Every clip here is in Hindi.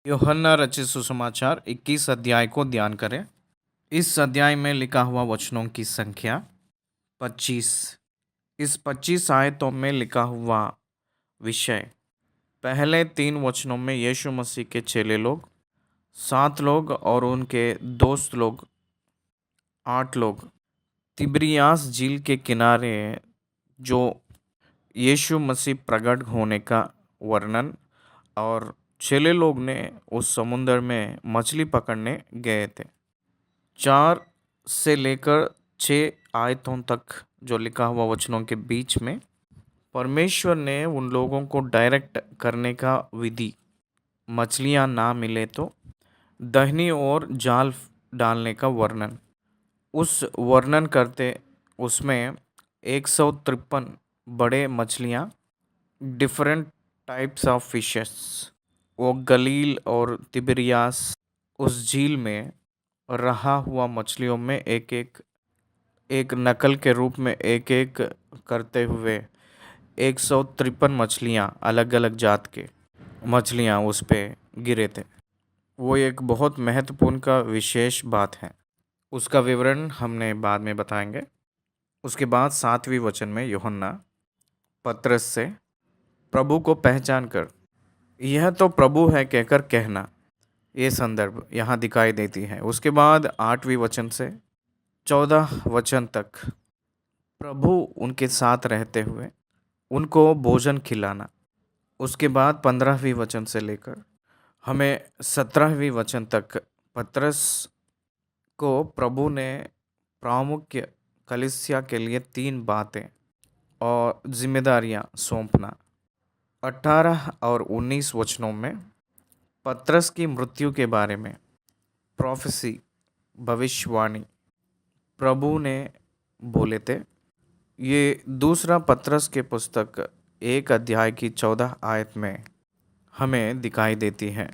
यूहन्ना रचित सुसमाचार 21 अध्याय को ध्यान करें। इस अध्याय में लिखा हुआ वचनों की संख्या 25। इस 25 आयतों में लिखा हुआ विषय, पहले 3 वचनों में यीशु मसीह के चेले लोग 7 लोग और उनके दोस्त लोग 8 लोग तिब्रियास झील के किनारे जो यीशु मसीह प्रकट होने का वर्णन, और चेले लोग ने उस समुद्र में मछली पकड़ने गए थे। 4 से लेकर 6 आयतों तक जो लिखा हुआ वचनों के बीच में परमेश्वर ने उन लोगों को डायरेक्ट करने का विधि, मछलियां ना मिले तो दाहिनी ओर जाल डालने का वर्णन, उस वर्णन करते उसमें 153 बड़े मछलियां, डिफरेंट टाइप्स ऑफ फिशेस, वो गलील और तिबिरियास उस झील में रहा हुआ मछलियों में एक नकल के रूप में एक एक करते हुए 153 मछलियां, अलग अलग जात के मछलियां उस पे गिरे थे। वो एक बहुत महत्वपूर्ण का विशेष बात है, उसका विवरण हमने बाद में बताएंगे। उसके बाद 7वें वचन में यूहन्ना पतरस से प्रभु को पहचान कर यह तो प्रभु है कहकर कहना, ये संदर्भ यहाँ दिखाई देती है। उसके बाद 8वें वचन से 14 वचन तक प्रभु उनके साथ रहते हुए उनको भोजन खिलाना। उसके बाद 15वें वचन से लेकर हमें 17वें वचन तक पतरस को प्रभु ने प्रामुख्य कलीसिया के लिए 3 बातें और जिम्मेदारियां सौंपना। 18 और 19 वचनों में पतरस की मृत्यु के बारे में प्रोफेसी, भविष्यवाणी प्रभु ने बोले थे। ये दूसरा पतरस के पुस्तक 1 अध्याय की 14 आयत में हमें दिखाई देती है।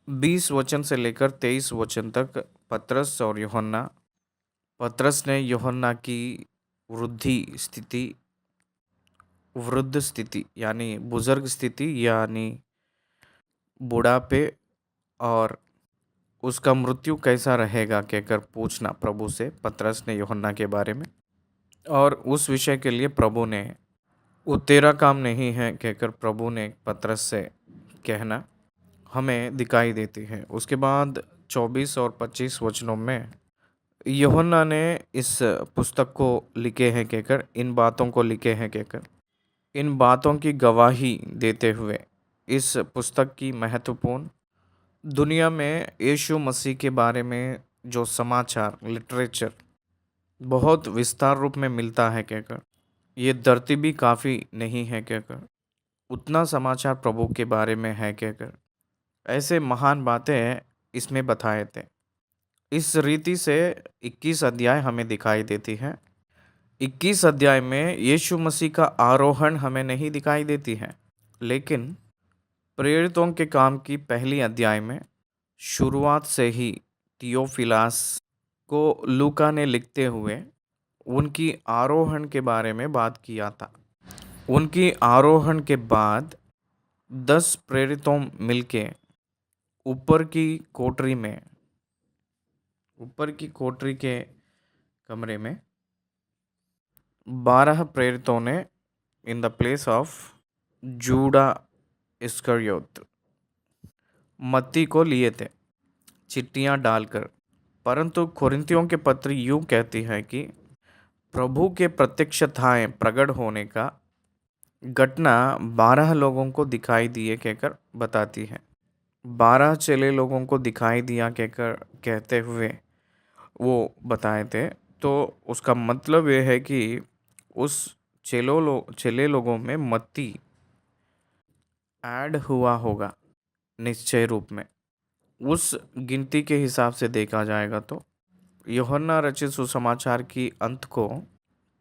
20 वचन से लेकर 23 वचन तक पतरस और यूहन्ना, पतरस ने यूहन्ना की वृद्ध स्थिति यानी बुजुर्ग स्थिति यानी बुढ़ापे और उसका मृत्यु कैसा रहेगा कहकर पूछना प्रभु से, पतरस ने यूहन्ना के बारे में, और उस विषय के लिए प्रभु ने वो तेरा काम नहीं है कहकर प्रभु ने पतरस से कहना हमें दिखाई देती है। उसके बाद 24 और 25 वचनों में यूहन्ना ने इस पुस्तक को लिखे हैं कहकर, इन बातों को लिखे हैं कहकर, इन बातों की गवाही देते हुए इस पुस्तक की महत्वपूर्ण दुनिया में यीशु मसीह के बारे में जो समाचार लिटरेचर बहुत विस्तार रूप में मिलता है कहकर, ये धरती भी काफ़ी नहीं है कहकर, उतना समाचार प्रभु के बारे में है कहकर, ऐसे महान बातें इसमें बताए थे। इस रीति से 21 अध्याय हमें दिखाई देती है। 21 अध्याय में यीशु मसीह का आरोहण हमें नहीं दिखाई देती है, लेकिन प्रेरितों के काम की पहली अध्याय में शुरुआत से ही थियोफिलास को लूका ने लिखते हुए उनकी आरोहण के बारे में बात किया था। उनकी आरोहण के बाद 10 प्रेरितों मिलके ऊपर की कोठरी के कमरे में 12 प्रेरितों ने in the place of Judas Iscariot मत्ती को लिए थे चिट्ठियाँ डालकर। परंतु कोरिन्थियों के पत्र यूँ कहती है कि प्रभु के प्रत्यक्षताएं प्रकट होने का घटना 12 लोगों को दिखाई दिए कहकर बताती है। 12 चेले लोगों को दिखाई दिया कहकर कहते हुए वो बताए थे, तो उसका मतलब ये है कि उस चेले लोगों में मत्ती ऐड हुआ होगा निश्चय रूप में। उस गिनती के हिसाब से देखा जाएगा तो यूहन्ना रचित सुसमाचार की अंत को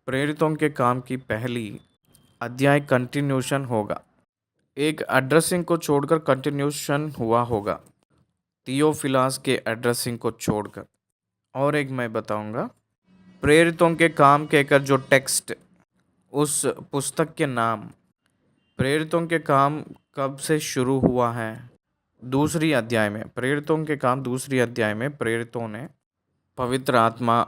प्रेरितों के काम की पहली अध्याय कंटिन्यूशन होगा। एक एड्रेसिंग को छोड़कर कंटिन्यूशन हुआ होगा, थियोफिलास के एड्रेसिंग को छोड़कर। और एक मैं बताऊंगा, प्रेरितों के काम कहकर जो टेक्स्ट, उस पुस्तक के नाम, प्रेरितों के काम कब से शुरू हुआ है, दूसरी अध्याय में प्रेरितों के काम, दूसरी अध्याय में प्रेरितों ने पवित्र आत्मा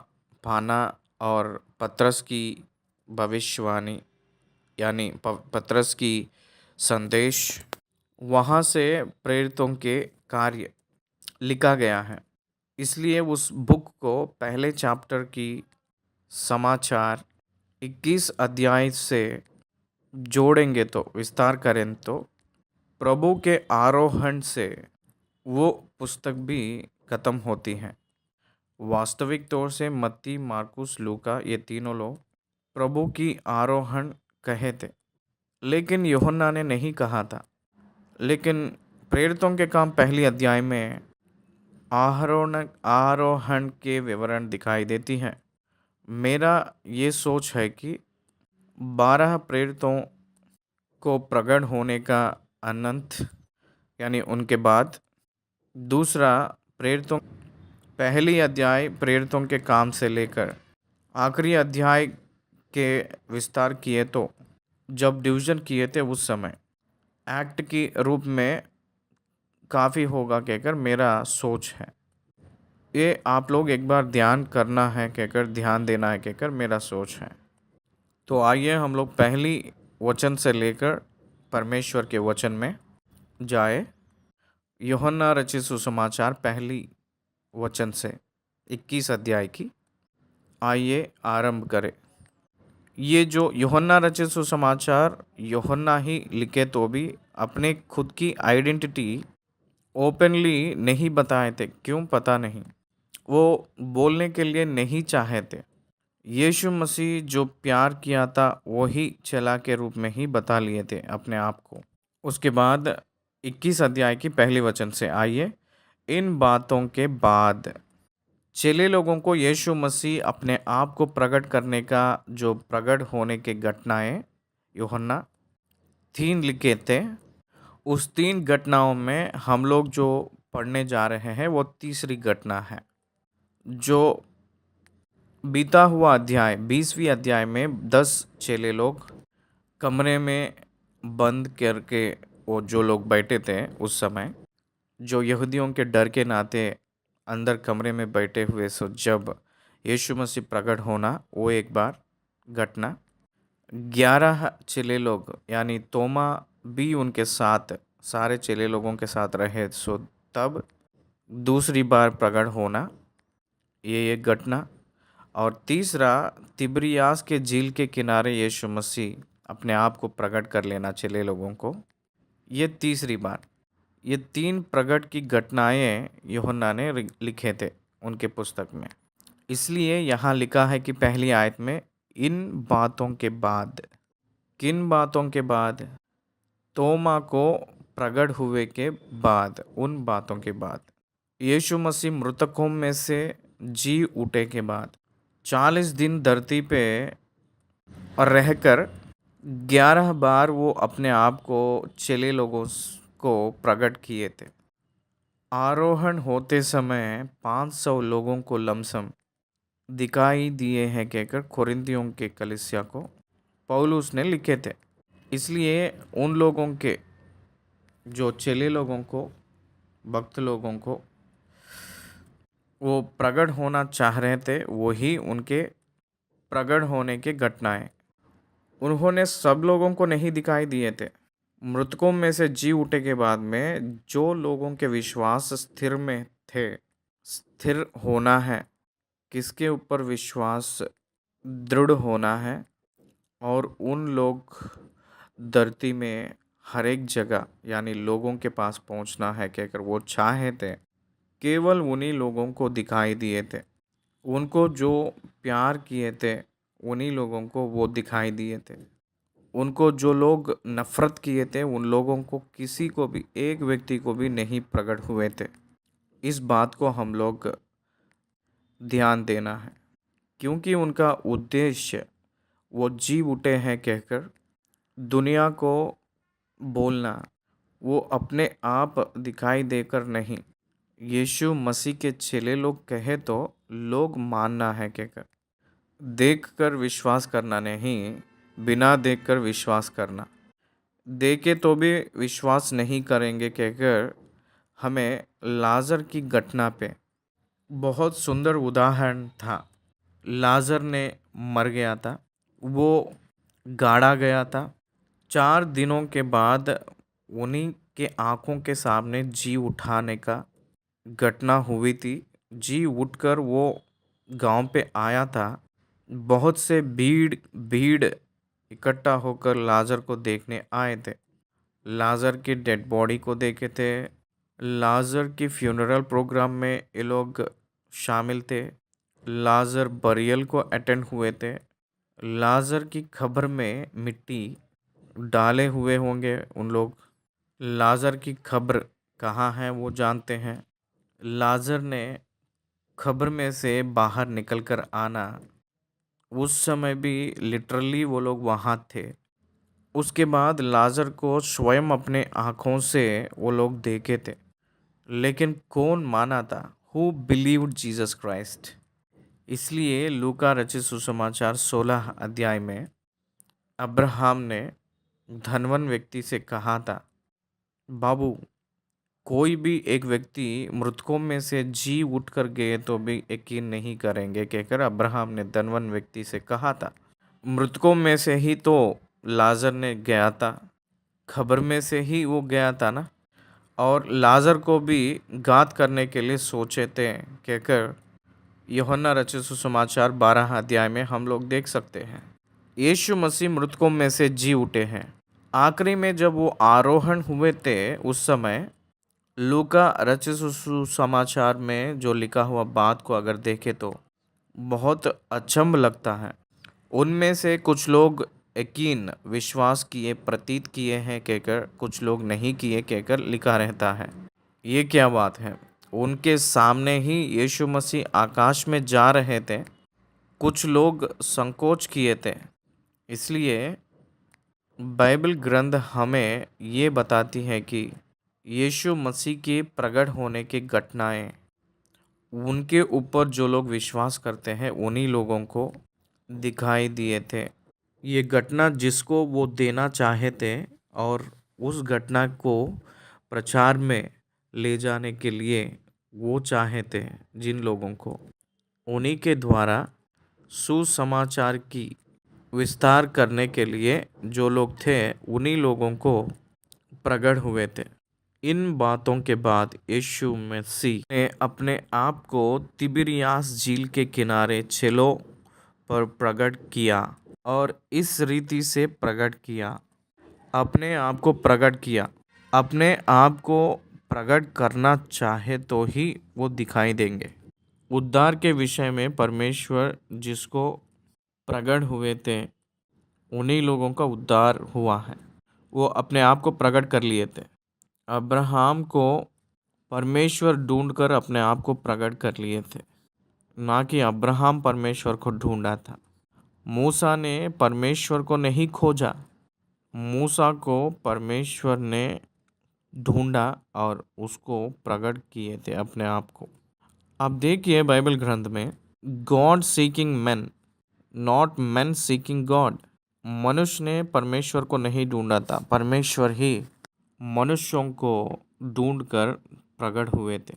पाना और पतरस की भविष्यवाणी यानी पतरस की संदेश, वहाँ से प्रेरितों के कार्य लिखा गया है। इसलिए उस बुक को पहले चैप्टर की समाचार 21 अध्याय से जोड़ेंगे तो, विस्तार करें तो, प्रभु के आरोहण से वो पुस्तक भी खत्म होती है। वास्तविक तौर से मत्ती, मार्कुस, लूका ये तीनों लोग प्रभु की आरोहण कहे थे, लेकिन यूहन्ना ने नहीं कहा था। लेकिन प्रेरितों के काम पहली अध्याय में आरोहण के विवरण दिखाई देती है। मेरा ये सोच है कि 12 प्रेरितों को प्रकट होने का अनंत यानी उनके बाद, दूसरा प्रेरितों पहली अध्याय प्रेरितों के काम से लेकर आखिरी अध्याय के विस्तार किए तो जब डिवीजन किए थे उस समय एक्ट की रूप में काफ़ी होगा कहकर मेरा सोच है। ये आप लोग एक बार ध्यान करना है कहकर, ध्यान देना है कहकर मेरा सोच है। तो आइए हम लोग पहली वचन से लेकर परमेश्वर के वचन में जाए। यूहन्ना रचित सुसमाचार पहली वचन से 21 अध्याय की आइए आरंभ करें। ये जो यूहन्ना रचित सुसमाचार यूहन्ना ही लिखे तो भी अपने खुद की आइडेंटिटी ओपनली नहीं बताए थे। क्यों पता नहीं, वो बोलने के लिए नहीं चाहे थे। यीशु मसीह जो प्यार किया था वही चेला के रूप में ही बता लिए थे अपने आप को। उसके बाद 21 अध्याय की पहली वचन से आइए। इन बातों के बाद चेले लोगों को यीशु मसीह अपने आप को प्रकट करने का जो प्रकट होने के घटनाएं यूहन्ना 3 लिखे थे, उस 3 घटनाओं में हम लोग जो पढ़ने जा रहे हैं वो तीसरी घटना है। जो बीता हुआ अध्याय 20वीं अध्याय में 10 चेले लोग कमरे में बंद करके, वो जो लोग बैठे थे उस समय, जो यहूदियों के डर के नाते अंदर कमरे में बैठे हुए, सो जब यीशु मसीह प्रकट होना वो एक बार घटना। 11 चेले लोग यानी तोमा भी उनके साथ, सारे चेले लोगों के साथ रहे, सो तब दूसरी बार प्रकट होना, ये एक घटना। और तीसरा तिब्रियास के झील के किनारे यीशु मसीह अपने आप को प्रकट कर लेना चेले लोगों को, ये तीसरी बार। ये 3 प्रकट की घटनाएं यूहन्ना ने लिखे थे उनके पुस्तक में। इसलिए यहाँ लिखा है कि पहली आयत में इन बातों के बाद, किन बातों के बाद? तोमा को प्रकट हुए के बाद, उन बातों के बाद, यीशु मसीह मृतकों में से जी उठे के बाद, 40 दिन धरती पे और रहकर 11 बार वो अपने आप को चेले लोगों को प्रकट किए थे। आरोहण होते समय 500 लोगों को लमसम दिखाई दिए हैं कहकर कोरिन्थियों के कलीसिया को पौलुस ने लिखे थे। इसलिए उन लोगों के, जो चेले लोगों को, भक्त लोगों को वो प्रकट होना चाह रहे थे, वही उनके प्रकट होने के घटनाएं। उन्होंने सब लोगों को नहीं दिखाई दिए थे। मृतकों में से जी उठे के बाद में जो लोगों के विश्वास स्थिर में थे, स्थिर होना है, किसके ऊपर विश्वास दृढ़ होना है, और उन लोग धरती में हर एक जगह यानी लोगों के पास पहुंचना है कहकर वो चाहे थे, केवल उन्हीं लोगों को दिखाई दिए थे। उनको जो प्यार किए थे उन्हीं लोगों को वो दिखाई दिए थे। उनको जो लोग नफ़रत किए थे उन लोगों को, किसी को भी, एक व्यक्ति को भी नहीं प्रकट हुए थे। इस बात को हम लोग ध्यान देना है, क्योंकि उनका उद्देश्य वो जी उठे हैं कहकर दुनिया को बोलना, वो अपने आप दिखाई देकर नहीं, यीशु मसीह के चेले लोग कहे तो लोग मानना है कहकर, देखकर विश्वास करना नहीं, बिना देखकर विश्वास करना। देखे तो भी विश्वास नहीं करेंगे कहकर हमें लाजर की घटना पे बहुत सुंदर उदाहरण था। लाजर ने मर गया था, वो गाड़ा गया था। 4 दिनों के बाद उन्हीं के आंखों के सामने जी उठाने का घटना हुई थी। जी उठकर वो गांव पे आया था। बहुत से भीड़ भीड़ इकट्ठा होकर लाजर को देखने आए थे। लाजर की डेड बॉडी को देखे थे। लाजर की फ्यूनरल प्रोग्राम में ये लोग शामिल थे। लाजर बरियल को अटेंड हुए थे। लाजर की खबर में मिट्टी डाले हुए होंगे उन लोग। लाजर की खबर कहाँ है वो जानते हैं। लाजर ने खबर में से बाहर निकलकर आना, उस समय भी लिटरली वो लोग वहाँ थे। उसके बाद लाजर को स्वयं अपने आँखों से वो लोग देखे थे। लेकिन कौन माना था? Who believed Jesus Christ. इसलिए लूका रचित सुसमाचार 16 अध्याय में अब्राहम ने धनवान व्यक्ति से कहा था, बाबू, कोई भी एक व्यक्ति मृतकों में से जी उठकर गए तो भी यकीन नहीं करेंगे, कहकर अब्राहम ने धनवान व्यक्ति से कहा था। मृतकों में से ही तो लाजर ने गया था, खबर में से ही वो गया था ना। और लाजर को भी घात करने के लिए सोचे थे, कहकर यूहन्ना रचित सुसमाचार 12 अध्याय में हम लोग देख सकते हैं। यीशु मसीह मृतकों में से जी उठे हैं। आखिरी में जब वो आरोहण हुए थे उस समय लूका रचित सुसमाचार में जो लिखा हुआ बात को अगर देखें तो बहुत अचंभ लगता है। उनमें से कुछ लोग यकीन विश्वास किए, प्रतीत किए हैं कहकर, कुछ लोग नहीं किए कहकर लिखा रहता है। ये क्या बात है? उनके सामने ही यीशु मसीह आकाश में जा रहे थे, कुछ लोग संकोच किए थे। इसलिए बाइबल ग्रंथ हमें ये बताती है कि यीशु मसीह के प्रकट होने की घटनाएं उनके ऊपर जो लोग विश्वास करते हैं उन्हीं लोगों को दिखाई दिए थे। ये घटना जिसको वो देना चाहे थे और उस घटना को प्रचार में ले जाने के लिए वो चाहे थे, जिन लोगों को उन्हीं के द्वारा सुसमाचार की विस्तार करने के लिए जो लोग थे उन्हीं लोगों को प्रकट हुए थे। इन बातों के बाद यीशु मसीह ने अपने आप को तिबिरियास झील के किनारे चेलों पर प्रकट किया और इस रीति से प्रकट किया, अपने आप को प्रकट किया। अपने आप को प्रकट करना चाहे तो ही वो दिखाई देंगे। उद्धार के विषय में परमेश्वर जिसको प्रकट हुए थे उन्हीं लोगों का उद्धार हुआ है। वो अपने आप को प्रकट कर लिए थे। अब्राहम को परमेश्वर ढूंढकर अपने आप को प्रकट कर लिए थे, ना कि अब्राहम परमेश्वर को ढूंढा था। मूसा ने परमेश्वर को नहीं खोजा, मूसा को परमेश्वर ने ढूंढा और उसको प्रकट किए थे अपने आप को। अब देखिए बाइबल ग्रंथ में, God seeking man, not man seeking God. मनुष्य ने परमेश्वर को नहीं ढूंढा था, परमेश्वर ही मनुष्यों को ढूंढकर प्रकट हुए थे।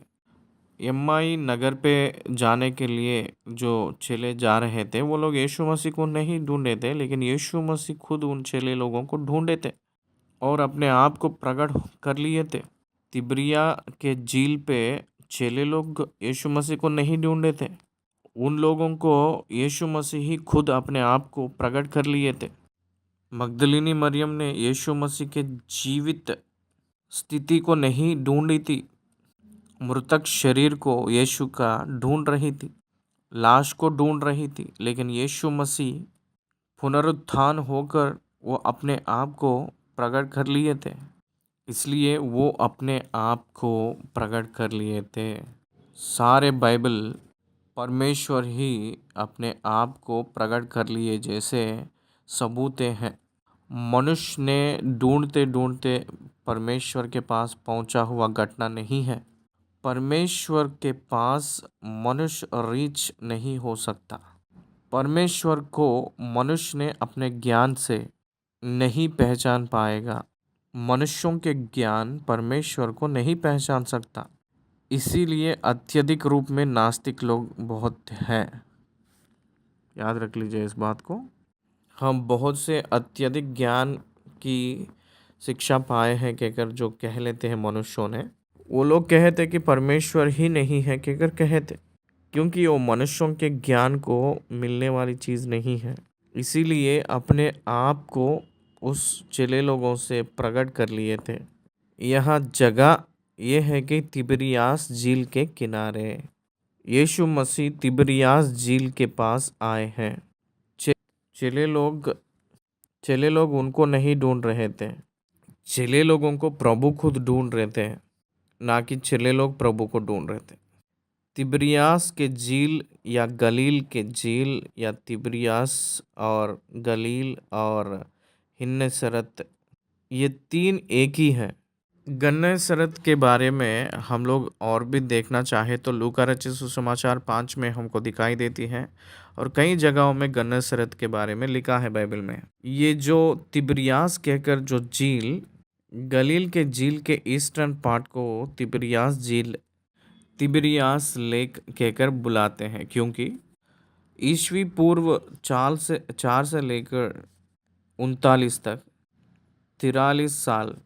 एम्माई नगर पे जाने के लिए जो चेले जा रहे थे वो लोग यीशु मसीह को नहीं ढूंढे थे, लेकिन यीशु मसीह खुद उन चेले लोगों को ढूंढे थे और अपने आप को प्रकट कर लिए थे। तिब्रिया के झील पे चेले लोग यीशु मसीह को नहीं ढूंढे थे, उन लोगों को यीशु मसीह ही खुद अपने आप को प्रकट कर लिए थे। मगदलिनी मरियम ने यीशु मसीह के जीवित स्थिति को नहीं ढूंढी थी, मृतक शरीर को यीशु का ढूंढ रही थी, लाश को ढूंढ रही थी। लेकिन यीशु मसीह पुनरुत्थान होकर वो अपने आप को प्रकट कर लिए थे, इसलिए वो अपने आप को प्रकट कर लिए थे। सारे बाइबल परमेश्वर ही अपने आप को प्रकट कर लिए जैसे सबूत हैं। मनुष्य ने ढूंढते ढूंढते परमेश्वर के पास पहुंचा हुआ घटना नहीं है। परमेश्वर के पास मनुष्य रीच नहीं हो सकता। परमेश्वर को मनुष्य ने अपने ज्ञान से नहीं पहचान पाएगा। मनुष्यों के ज्ञान परमेश्वर को नहीं पहचान सकता, इसीलिए अत्यधिक रूप में नास्तिक लोग बहुत हैं। याद रख लीजिए इस बात को। हम बहुत से अत्यधिक ज्ञान की शिक्षा पाए हैं कहकर जो कह लेते हैं मनुष्यों ने, वो लोग कहते कि परमेश्वर ही नहीं है कहकर कहते, क्योंकि वो मनुष्यों के ज्ञान को मिलने वाली चीज़ नहीं है। इसीलिए अपने आप को उस चेले लोगों से प्रकट कर लिए थे। यहाँ जगह ये है कि तिबिरियास झील के किनारे यीशु मसीह तिबिरियास झील के पास आए हैं। चे- चेले लोग चेले लोग उनको नहीं ढूंढ रहे थे, चेले लोगों को प्रभु खुद ढूंढ रहे थे, ना कि चेले लोग प्रभु को ढूंढ रहे थे। तिबिरियास के झील या गलील के झील या तिबिरियास और गलील और हिन्नेसरत, ये तीन एक ही है। गन्नेसरत के बारे में हम लोग और भी देखना चाहे तो लूका रचित सुसमाचार 5 में हमको दिखाई देती है, और कई जगहों में गन्नेसरत के बारे में लिखा है बाइबल में। ये जो तिबिरियास कहकर जो झील, गलील के झील के ईस्टर्न पार्ट को तिबिरियास झील, तिबिरियास लेक कहकर बुलाते हैं, क्योंकि ईस्वी पूर्व 4 से लेकर 39 तक 43 साल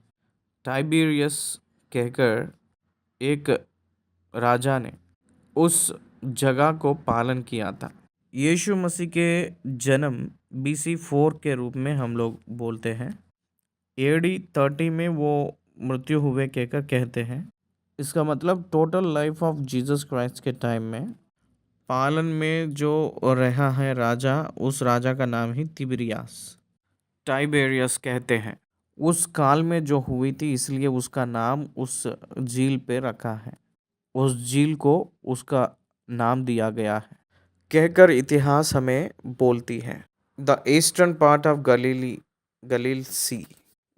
टाइबेरियस कहकर एक राजा ने उस जगह को पालन किया था। यीशु मसीह के जन्म BC 4 के रूप में हम लोग बोलते हैं। AD 30 में वो मृत्यु हुए कहकर कहते हैं। इसका मतलब total life of Jesus Christ के टाइम में पालन में जो रहा है राजा, उस राजा का नाम ही तिबिरियास टाइबेरियस कहते हैं। उस काल में जो हुई थी, इसलिए उसका नाम उस झील पे रखा है, उस झील को उसका नाम दिया गया है कहकर इतिहास हमें बोलती है। द ईस्टर्न पार्ट ऑफ गलील सी,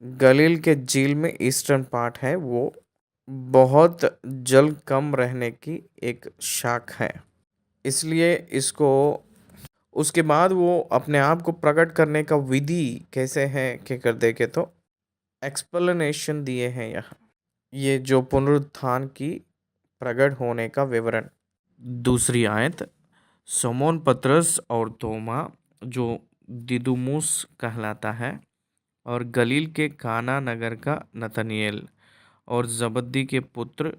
गलील के झील में ईस्टर्न पार्ट है, वो बहुत जल कम रहने की एक शाख है, इसलिए इसको उसके बाद वो अपने आप को प्रकट करने का विधि कैसे है कहकर देखे तो एक्सप्लेनेशन दिए हैं यहाँ। ये जो पुनरुत्थान की प्रकट होने का विवरण। दूसरी आयत, समौन पतरस और तोमा जो दिदुमुस कहलाता है, और गलील के काना नगर का नतनिएल और जबद्दी के पुत्र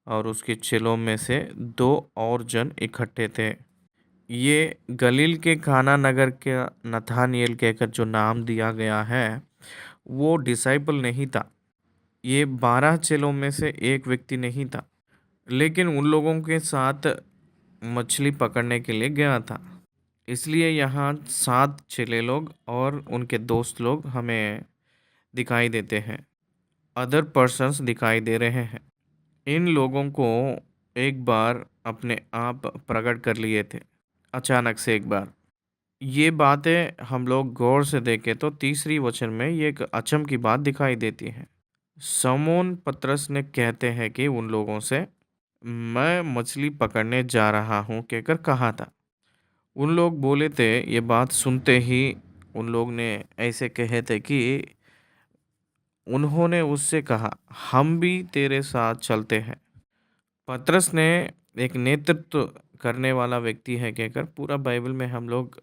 और उसके चेलों में से 2 और जन इकट्ठे थे। ये गलील के काना नगर के नथानिएल कहकर जो नाम दिया गया है, वो डिसाइपल नहीं था। ये 12 चेलों में से एक व्यक्ति नहीं था, लेकिन उन लोगों के साथ मछली पकड़ने के लिए गया था। इसलिए यहाँ 7 चेले लोग और उनके दोस्त लोग हमें दिखाई देते हैं, अदर पर्सन्स दिखाई दे रहे हैं। इन लोगों को एक बार अपने आप प्रकट कर लिए थे, अचानक से एक बार। ये बातें हम लोग गौर से देखें तो तीसरी वचन में ये एक अचंभ की बात दिखाई देती है। समौन पतरस ने कहते हैं कि उन लोगों से, मैं मछली पकड़ने जा रहा हूँ कहकर कहा था। उन लोग बोले थे, ये बात सुनते ही उन लोग ने ऐसे कहे थे कि उन्होंने उससे कहा, हम भी तेरे साथ चलते हैं। पतरस ने एक नेतृत्व करने वाला व्यक्ति है कहकर पूरा बाइबल में हम लोग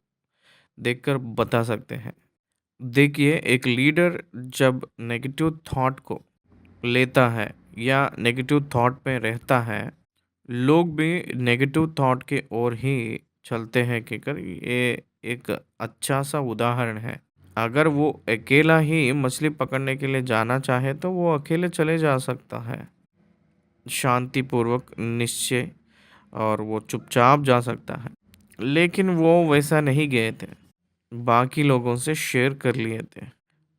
देखकर बता सकते हैं। देखिए, एक लीडर जब नेगेटिव थॉट को लेता है या नेगेटिव थॉट में रहता है, लोग भी नेगेटिव थॉट के ओर ही चलते हैं कहकर ये एक अच्छा सा उदाहरण है। अगर वो अकेला ही मछली पकड़ने के लिए जाना चाहे तो वो अकेले चले जा सकता है, शांतिपूर्वक निश्चय, और वो चुपचाप जा सकता है। लेकिन वो वैसा नहीं गए थे, बाकी लोगों से शेयर कर लिए थे।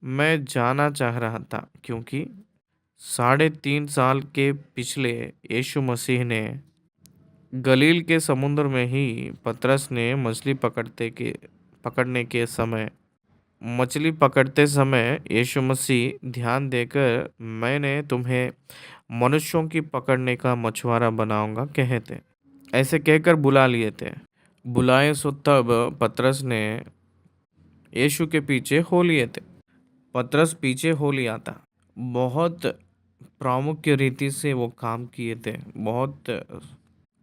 मैं जाना चाह रहा था क्योंकि 3.5 साल के पिछले यीशु मसीह ने गलील के समुद्र में ही पतरस ने मछली पकड़ते समय यीशु मसीह ध्यान देकर, मैंने तुम्हें मनुष्यों की पकड़ने का मछुआरा बनाऊंगा कहते, ऐसे कहकर बुला लिए थे। बुलाए सो तब पतरस ने यीशु के पीछे हो लिए थे। पतरस पीछे हो लिया था बहुत प्रामुख्य रीति से वो काम किए थे। बहुत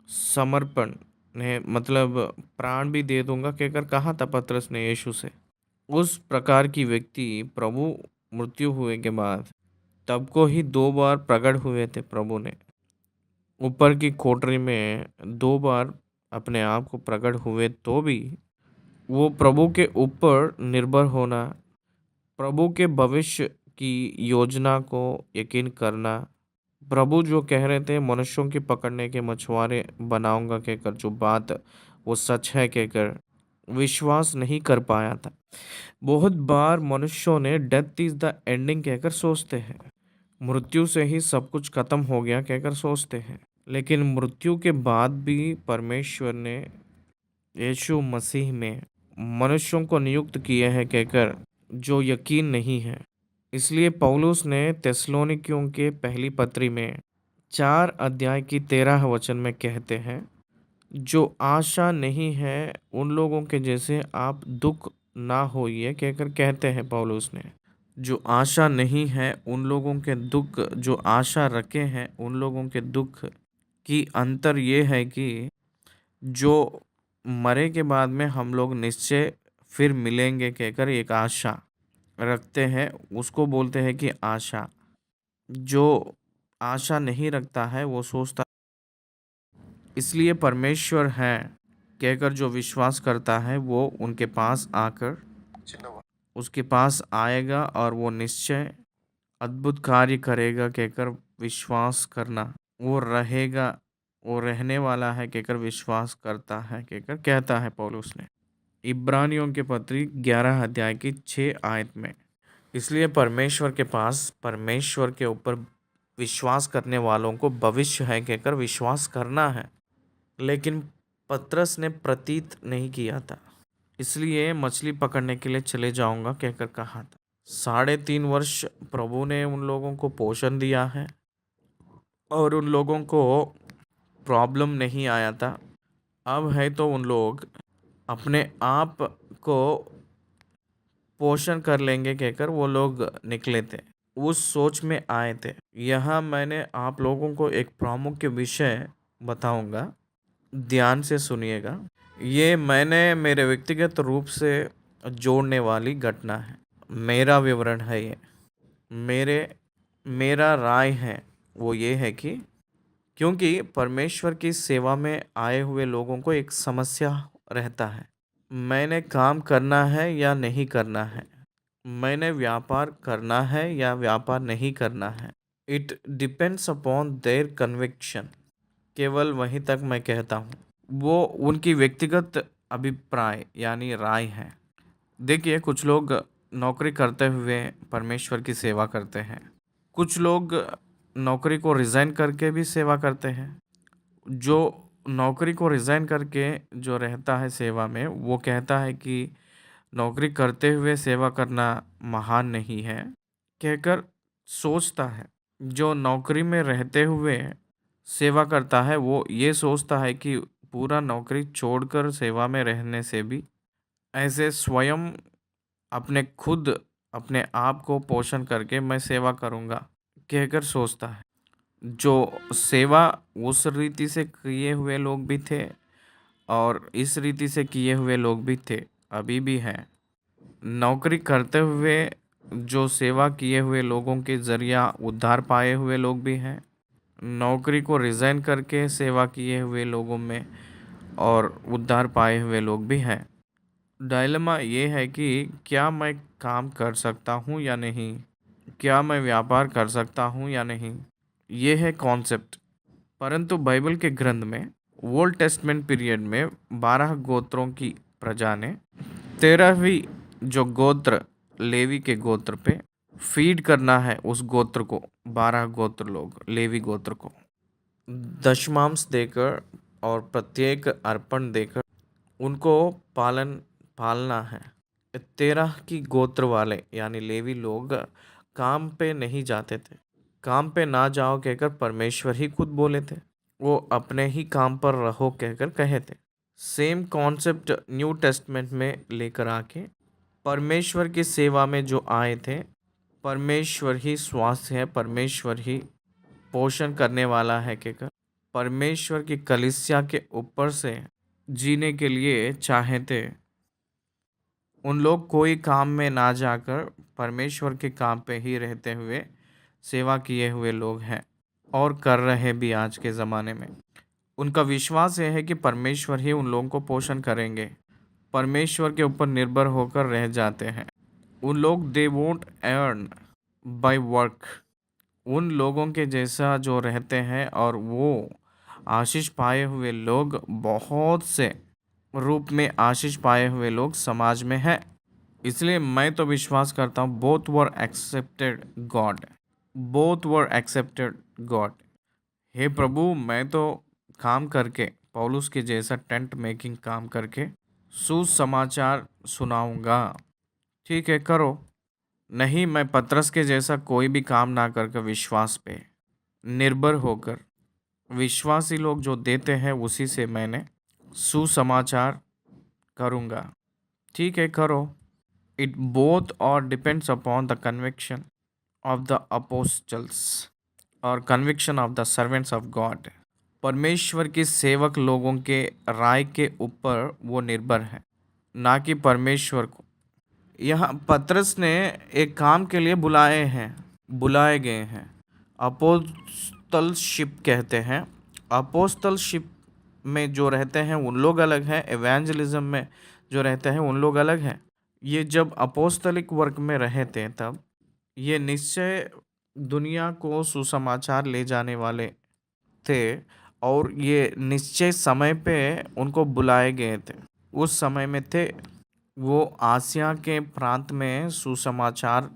समर्पण ने मतलब प्राण भी दे दूंगा कहकर कहा था पतरस ने यीशु से। उस प्रकार की व्यक्ति प्रभु मृत्यु हुए के बाद तब को ही 2 बार प्रकट हुए थे प्रभु ने। ऊपर की कोठरी में 2 बार अपने आप को प्रकट हुए तो भी वो प्रभु के ऊपर निर्भर होना, प्रभु के भविष्य की योजना को यकीन करना, प्रभु जो कह रहे थे मनुष्यों की पकड़ने के मछुआरे बनाऊंगा कहकर, जो बात वो सच है कहकर विश्वास नहीं कर पाया था। बहुत बार मनुष्यों ने डेथ इज द एंडिंग कहकर सोचते हैं, मृत्यु से ही सब कुछ खत्म हो गया कहकर सोचते हैं। लेकिन मृत्यु के बाद भी परमेश्वर ने यीशु मसीह में मनुष्यों को नियुक्त किए हैं कहकर जो यकीन नहीं है। इसलिए पौलुस ने थिस्सलुनीकियों के पहली पत्री में 4 अध्याय की 13 वचन में कहते हैं, जो आशा नहीं है उन लोगों के जैसे आप दुख ना होइए कहकर कहते हैं पौलुस ने। जो आशा नहीं है उन लोगों के दुख, जो आशा रखे हैं उन लोगों के दुख की अंतर ये है कि जो मरे के बाद में हम लोग निश्चय फिर मिलेंगे कहकर एक आशा रखते हैं, उसको बोलते हैं कि आशा। जो आशा नहीं रखता है वो सोचता, इसलिए परमेश्वर है कहकर जो विश्वास करता है वो उनके पास आकर उसके पास आएगा और वो निश्चय अद्भुत कार्य करेगा कहकर विश्वास करना, वो रहेगा, वो रहने वाला है कहकर विश्वास करता है कहकर कहता है पौलुस ने इब्रानियों के पत्री 11 अध्याय की 6 आयत में। इसलिए परमेश्वर के पास परमेश्वर के ऊपर विश्वास करने वालों को भविष्य है कहकर विश्वास करना है, लेकिन पतरस ने प्रतीत नहीं किया था, इसलिए मछली पकड़ने के लिए चले जाऊंगा कहकर कहा था। 3.5 वर्ष प्रभु ने उन लोगों को पोषण दिया है और उन लोगों को प्रॉब्लम नहीं आया था। अब है तो उन लोग अपने आप को पोषण कर लेंगे कहकर वो लोग निकले थे, उस सोच में आए थे। यहाँ मैंने आप लोगों को एक प्रमुख विषय बताऊंगा, ध्यान से सुनिएगा। ये मैंने मेरे व्यक्तिगत रूप से जोड़ने वाली घटना है, मेरा विवरण है ये, मेरा राय है वो ये है कि क्योंकि परमेश्वर की सेवा में आए हुए लोगों को एक समस्या रहता है, मैंने काम करना है या नहीं करना है, मैंने व्यापार करना है या व्यापार नहीं करना है। It depends upon their conviction. केवल वहीं तक मैं कहता हूँ, वो उनकी व्यक्तिगत अभिप्राय यानी राय है। देखिए, कुछ लोग नौकरी करते हुए परमेश्वर की सेवा करते हैं, कुछ लोग नौकरी को रिज़ाइन करके भी सेवा करते हैं। जो नौकरी को रिज़ाइन करके जो रहता है सेवा में, वो कहता है कि नौकरी करते हुए सेवा करना महान नहीं है कहकर सोचता है। जो नौकरी में रहते हुए सेवा करता है वो ये सोचता है कि पूरा नौकरी छोड़कर सेवा में रहने से भी ऐसे स्वयं अपने खुद अपने आप को पोषण करके मैं सेवा करूँगा कहकर सोचता है। जो सेवा उस रीति से किए हुए लोग भी थे और इस रीति से किए हुए लोग भी थे, अभी भी हैं। नौकरी करते हुए जो सेवा किए हुए लोगों के ज़रिया उद्धार पाए हुए लोग भी हैं, नौकरी को रिज़ाइन करके सेवा किए हुए लोगों में और उद्धार पाए हुए लोग भी हैं। डायलेमा ये है कि क्या मैं काम कर सकता हूँ या नहीं, क्या मैं व्यापार कर सकता हूँ या नहीं, ये है कॉन्सेप्ट। परंतु बाइबल के ग्रंथ में ओल्ड टेस्टमेंट पीरियड में 12 गोत्रों की प्रजा ने 13वीं जो गोत्र लेवी के गोत्र पे फीड करना है, उस गोत्र को 12 गोत्र लोग लेवी गोत्र को दशमांश देकर और प्रत्येक अर्पण देकर उनको पालना है। 13 की गोत्र वाले यानी लेवी लोग काम पे नहीं जाते थे, काम पे ना जाओ कहकर परमेश्वर ही खुद बोले थे, वो अपने ही काम पर रहो कहकर कहे थे। सेम कॉन्सेप्ट न्यू टेस्टमेंट में लेकर आके परमेश्वर की सेवा में जो आए थे, परमेश्वर ही स्वास्थ्य है, परमेश्वर ही पोषण करने वाला है। कहकर परमेश्वर की कलीसिया के ऊपर से जीने के लिए चाहे थे उन लोग कोई काम में ना जाकर परमेश्वर के काम पे ही रहते हुए सेवा किए हुए लोग हैं और कर रहे भी आज के ज़माने में। उनका विश्वास यह है कि परमेश्वर ही उन लोगों को पोषण करेंगे, परमेश्वर के ऊपर निर्भर होकर रह जाते हैं। उन लोग they won't earn by work, उन लोगों के जैसा जो रहते हैं, और वो आशीष पाए हुए लोग, बहुत से रूप में आशीष पाए हुए लोग समाज में हैं। इसलिए मैं तो विश्वास करता हूँ both were accepted God, both were accepted God. हे प्रभु, मैं तो काम करके पौलुस के जैसा टेंट मेकिंग काम करके सुसमाचार सुनाऊंगा। ठीक है, करो। नहीं, मैं पतरस के जैसा कोई भी काम ना करके विश्वास पे निर्भर होकर, विश्वासी लोग जो देते हैं उसी से मैंने सुसमाचार करूँगा। ठीक है, करो। इट बोथ और depends upon the conviction of the apostles और conviction of the servants of God. परमेश्वर के सेवक लोगों के राय के ऊपर वो निर्भर है, ना कि परमेश्वर को। यहाँ पतरस ने एक काम के लिए बुलाए गए हैं। अपोस्तलशिप कहते हैं। अपोस्तलशिप में जो रहते हैं उन लोग अलग हैं, एवेंजलिज्म में जो रहते हैं उन लोग अलग हैं। ये जब अपोस्तलिक वर्क में रहे थे तब ये निश्चय दुनिया को सुसमाचार ले जाने वाले थे, और ये निश्चय समय पे उनको बुलाए गए थे। उस समय में थे वो आसिया के प्रांत में सुसमाचार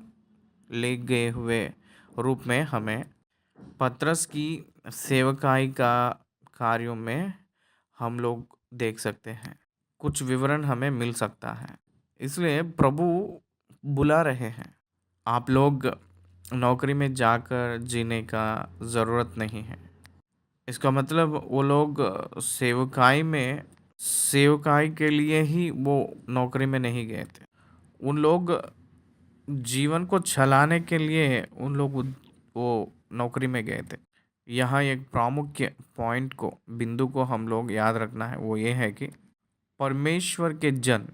ले गए हुए रूप में हमें पतरस की सेवकाई का कार्यों में हम लोग देख सकते हैं। कुछ विवरण हमें मिल सकता है। इसलिए प्रभु बुला रहे हैं। आप लोग नौकरी में जाकर जीने का ज़रूरत नहीं है। इसका मतलब वो लोग सेवकाई के लिए ही वो नौकरी में नहीं गए थे। उन लोग जीवन को चलाने के लिए उन लोग वो नौकरी में गए थे। यहाँ एक प्रमुख पॉइंट को, बिंदु को हम लोग याद रखना है, वो ये है कि परमेश्वर के जन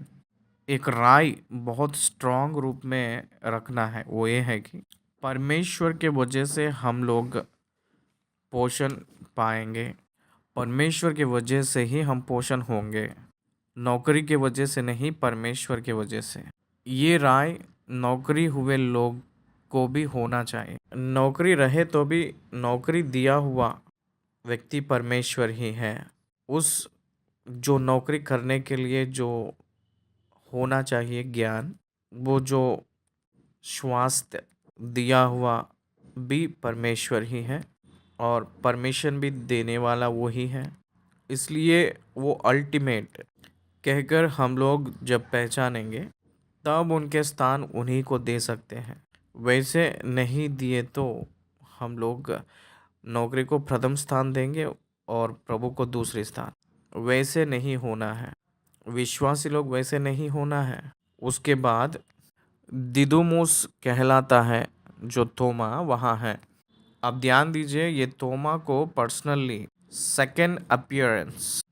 एक राय बहुत स्ट्रांग रूप में रखना है। वो ये है कि परमेश्वर के वजह से हम लोग पोषण पाएंगे, परमेश्वर के वजह से ही हम पोषण होंगे, नौकरी के वजह से नहीं, परमेश्वर के वजह से। ये राय नौकरी हुए लोग को भी होना चाहिए। नौकरी रहे तो भी नौकरी दिया हुआ व्यक्ति परमेश्वर ही है। उस जो नौकरी करने के लिए जो होना चाहिए ज्ञान, वो जो स्वास्थ्य दिया हुआ भी परमेश्वर ही है, और परमिशन भी देने वाला वो ही है। इसलिए वो अल्टीमेट कहकर हम लोग जब पहचानेंगे तब उनके स्थान उन्हीं को दे सकते हैं। वैसे नहीं दिए तो हम लोग नौकरी को प्रथम स्थान देंगे और प्रभु को दूसरे स्थान। वैसे नहीं होना है। विश्वासी लोग वैसे नहीं होना है। उसके बाद दिदुमुस कहलाता है जो तोमा वहाँ है। अब ध्यान दीजिए, ये तोमा को पर्सनली सेकंड अपीयरेंस,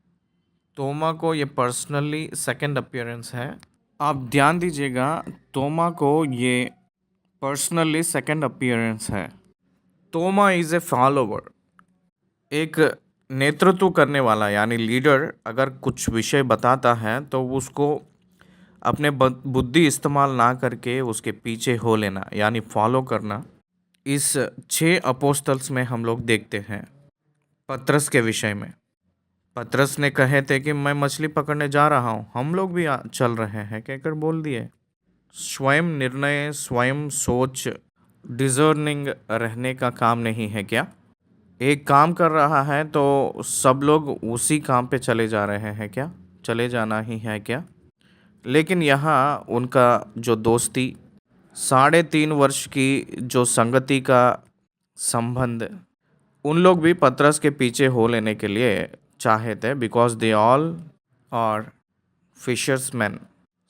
तोमा को ये पर्सनली सेकंड अपीयरेंस है। आप ध्यान दीजिएगा, तोमा को ये पर्सनली सेकंड अपीयरेंस है। तोमा इज़ ए फॉलोवर, एक नेतृत्व करने वाला यानी लीडर अगर कुछ विषय बताता है तो उसको अपने बुद्धि इस्तेमाल ना करके उसके पीछे हो लेना यानी फॉलो करना। इस 6 अपोस्टल्स में हम लोग देखते हैं। पतरस के विषय में पतरस ने कहे थे कि मैं मछली पकड़ने जा रहा हूँ, हम लोग भी चल रहे हैं कहकर बोल दिए। स्वयं निर्णय, स्वयं सोच, डिजर्निंग रहने का काम नहीं है क्या? एक काम कर रहा है तो सब लोग उसी काम पे चले जा रहे हैं क्या? चले जाना ही है क्या? लेकिन यहाँ उनका जो दोस्ती, 3.5 वर्ष की जो संगति का संबंध, उन लोग भी पतरस के पीछे हो लेने के लिए चाहे थे। बिकॉज दे ऑल आर फिशर्समैन,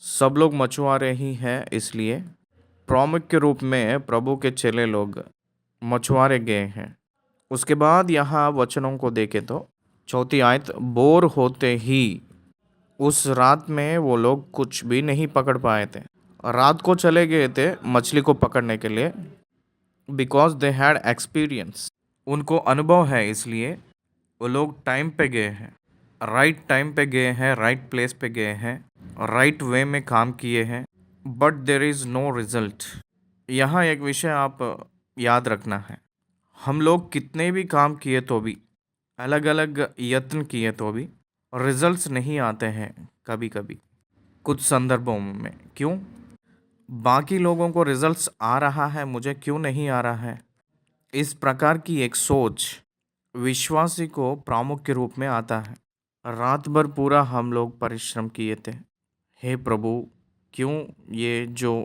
सब लोग मछुआरे ही हैं। इसलिए प्रामुख्य रूप में प्रभु के चेले लोग मछुआरे गए हैं। उसके बाद यहाँ वचनों को देखें तो चौथी आयत, बोर होते ही उस रात में वो लोग कुछ भी नहीं पकड़ पाए थे। रात को चले गए थे मछली को पकड़ने के लिए, बिकॉज दे हैड एक्सपीरियंस, उनको अनुभव है, इसलिए वो लोग टाइम पे गए हैं, राइट टाइम पे गए हैं, राइट प्लेस पे गए हैं, राइट वे में काम किए हैं, but there is no result. यहाँ एक विषय आप याद रखना है, हम लोग कितने भी काम किए तो भी, अलग अलग यत्न किए तो भी रिजल्ट्स नहीं आते हैं कभी कभी, कुछ संदर्भों में। क्यों? बाकी लोगों को रिजल्ट्स आ रहा है, मुझे क्यों नहीं आ रहा है? इस प्रकार की एक सोच विश्वासी को प्रामुख्य रूप में आता है। रात भर पूरा हम लोग परिश्रम किए थे, हे प्रभु क्यों ये जो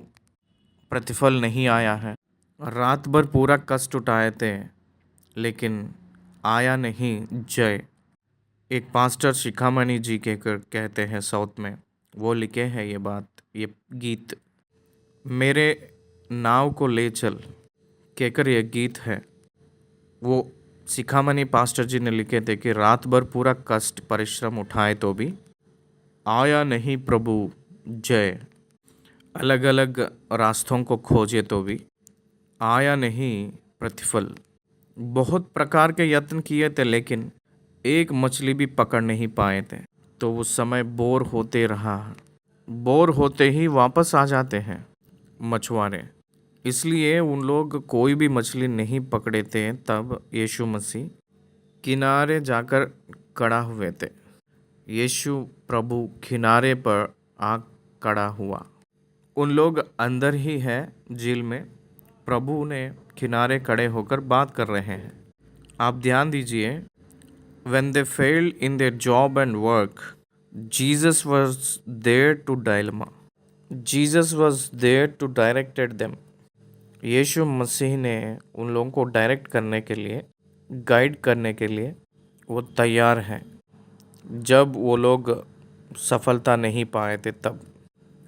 प्रतिफल नहीं आया है? रात भर पूरा कष्ट उठाए थे लेकिन आया नहीं जय। एक पास्टर शिखामणि जी कहते हैं साउथ में, वो लिखे हैं ये बात, ये गीत, मेरे नाव को ले चल कहकर ये गीत है। वो शिखामणि पास्टर जी ने लिखे थे कि रात भर पूरा कष्ट परिश्रम उठाए तो भी आया नहीं प्रभु जय। अलग अलग रास्तों को खोजे तो भी आया नहीं प्रतिफल। बहुत प्रकार के यत्न किए थे लेकिन एक मछली भी पकड़ नहीं पाए थे, तो उस समय बोर होते रहा। बोर होते ही वापस आ जाते हैं मछुआरे, इसलिए उन लोग कोई भी मछली नहीं पकड़े थे। तब यीशु मसीह किनारे जाकर खड़ा हुए थे। यीशु प्रभु किनारे पर आ खड़ा हुआ। उन लोग अंदर ही है झील में, प्रभु ने किनारे खड़े होकर बात कर रहे हैं। आप ध्यान दीजिए, when they failed in their job and work, Jesus was there to dilemma. Jesus was there to directed them. यीशु मसीह ने उन लोगों को डायरेक्ट करने के लिए, गाइड करने के लिए वो तैयार हैं। जब वो लोग सफलता नहीं पाए थे, तब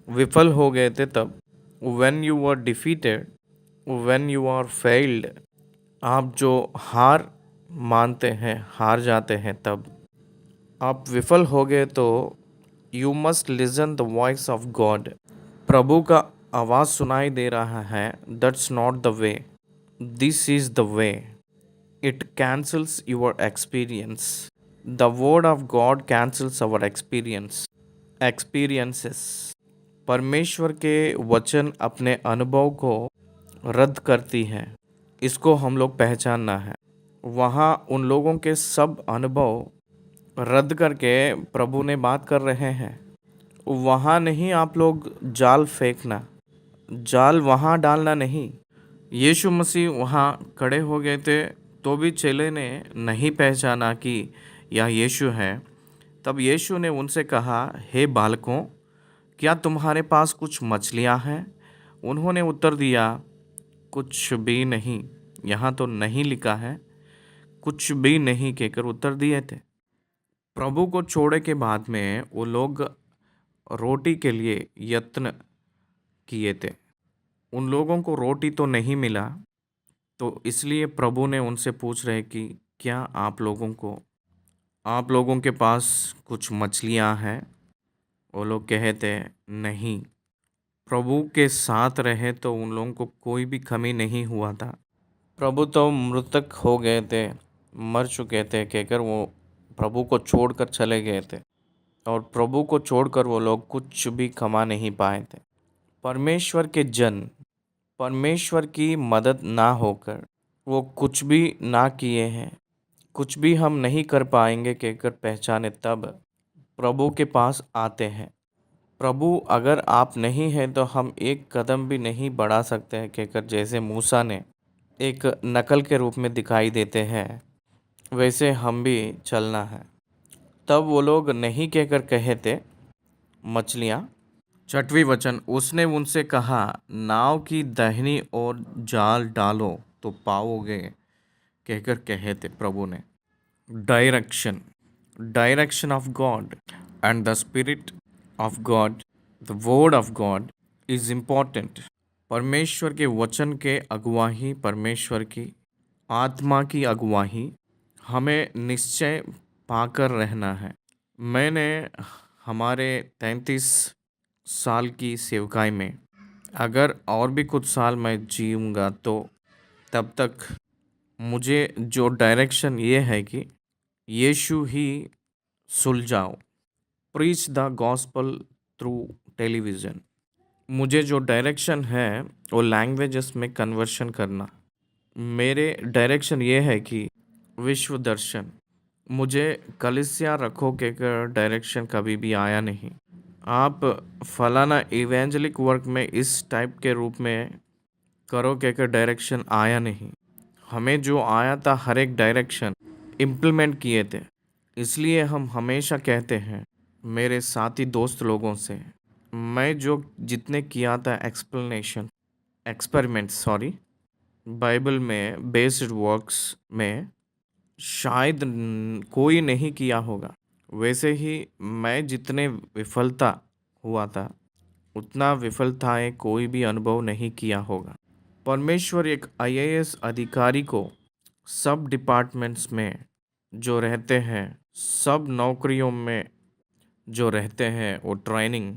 विफल हो गए थे, तब when you were defeated, when you are failed, आप जो हार मानते हैं, हार जाते हैं, तब आप विफल हो गए तो you must listen the voice of God. प्रभु का आवाज़ सुनाई दे रहा है, that's not the way, this is the way. It cancels your experience. The word of God cancels our experiences. परमेश्वर के वचन अपने अनुभव को रद्द करती है, इसको हम लोग पहचानना है। वहाँ उन लोगों के सब अनुभव रद्द करके प्रभु ने बात कर रहे हैं। वहाँ नहीं आप लोग जाल फेंकना, जाल वहाँ डालना नहीं। यीशु मसीह वहाँ खड़े हो गए थे तो भी चेले ने नहीं पहचाना कि यह यीशु है। तब यीशु ने उनसे कहा, हे बालकों, क्या तुम्हारे पास कुछ मछलियाँ हैं? उन्होंने उत्तर दिया, कुछ भी नहीं। यहाँ तो नहीं लिखा है, कुछ भी नहीं कहकर उत्तर दिए थे। प्रभु को छोड़े के बाद में वो लोग रोटी के लिए यत्न किए थे। उन लोगों को रोटी तो नहीं मिला, तो इसलिए प्रभु ने उनसे पूछ रहे कि क्या आप लोगों के पास कुछ मछलियाँ हैं? वो लोग कहते नहीं। प्रभु के साथ रहे तो उन लोगों को कोई भी कमी नहीं हुआ था। प्रभु तो मृतक हो गए थे, मर चुके थे कहकर वो प्रभु को छोड़कर चले गए थे, और प्रभु को छोड़कर वो लोग कुछ भी कमा नहीं पाए थे। परमेश्वर के जन परमेश्वर की मदद ना होकर वो कुछ भी ना किए हैं, कुछ भी हम नहीं कर पाएंगे कहकर पहचाने, तब प्रभु के पास आते हैं। प्रभु अगर आप नहीं हैं तो हम एक कदम भी नहीं बढ़ा सकते हैं कहकर, जैसे मूसा ने एक नकल के रूप में दिखाई देते हैं, वैसे हम भी चलना है। तब वो लोग नहीं कहकर कहे थे मछलियाँ। छठवीं वचन, उसने उनसे कहा, नाव की दाहिनी ओर जाल डालो तो पाओगे कहकर कहे थे प्रभु ने। Direction of God and the spirit of God, the word of God is important. परमेश्वर के वचन के अगुवाही, परमेश्वर की आत्मा की अगुवाही हमें निश्चय पाकर रहना है। मैंने हमारे 33 साल की सेवकाई में अगर और भी कुछ साल मैं जीऊँगा तो तब तक मुझे जो डायरेक्शन ये है कि यीशु ही सुलझाओ, preach the gospel through television. मुझे जो डायरेक्शन है वो लैंग्वेजेस में कन्वर्शन करना। मेरे डायरेक्शन ये है कि विश्व दर्शन। मुझे कलीसिया रखो के डायरेक्शन कभी भी आया नहीं। आप फलाना इवेंजलिक वर्क में इस टाइप के रूप में करो के डायरेक्शन आया नहीं। हमें जो आया था हर एक डायरेक्शन इम्प्लीमेंट किए थे। इसलिए हम हमेशा कहते हैं मेरे साथी दोस्त लोगों से, मैं जो जितने किया था एक्सपेरिमेंट बाइबल में बेस्ड वर्क्स में शायद कोई नहीं किया होगा। वैसे ही मैं जितने विफलता हुआ था उतना विफलताएं कोई भी अनुभव नहीं किया होगा। परमेश्वर एक आईएएस अधिकारी को सब डिपार्टमेंट्स में जो रहते हैं, सब नौकरियों में जो रहते हैं, वो ट्रेनिंग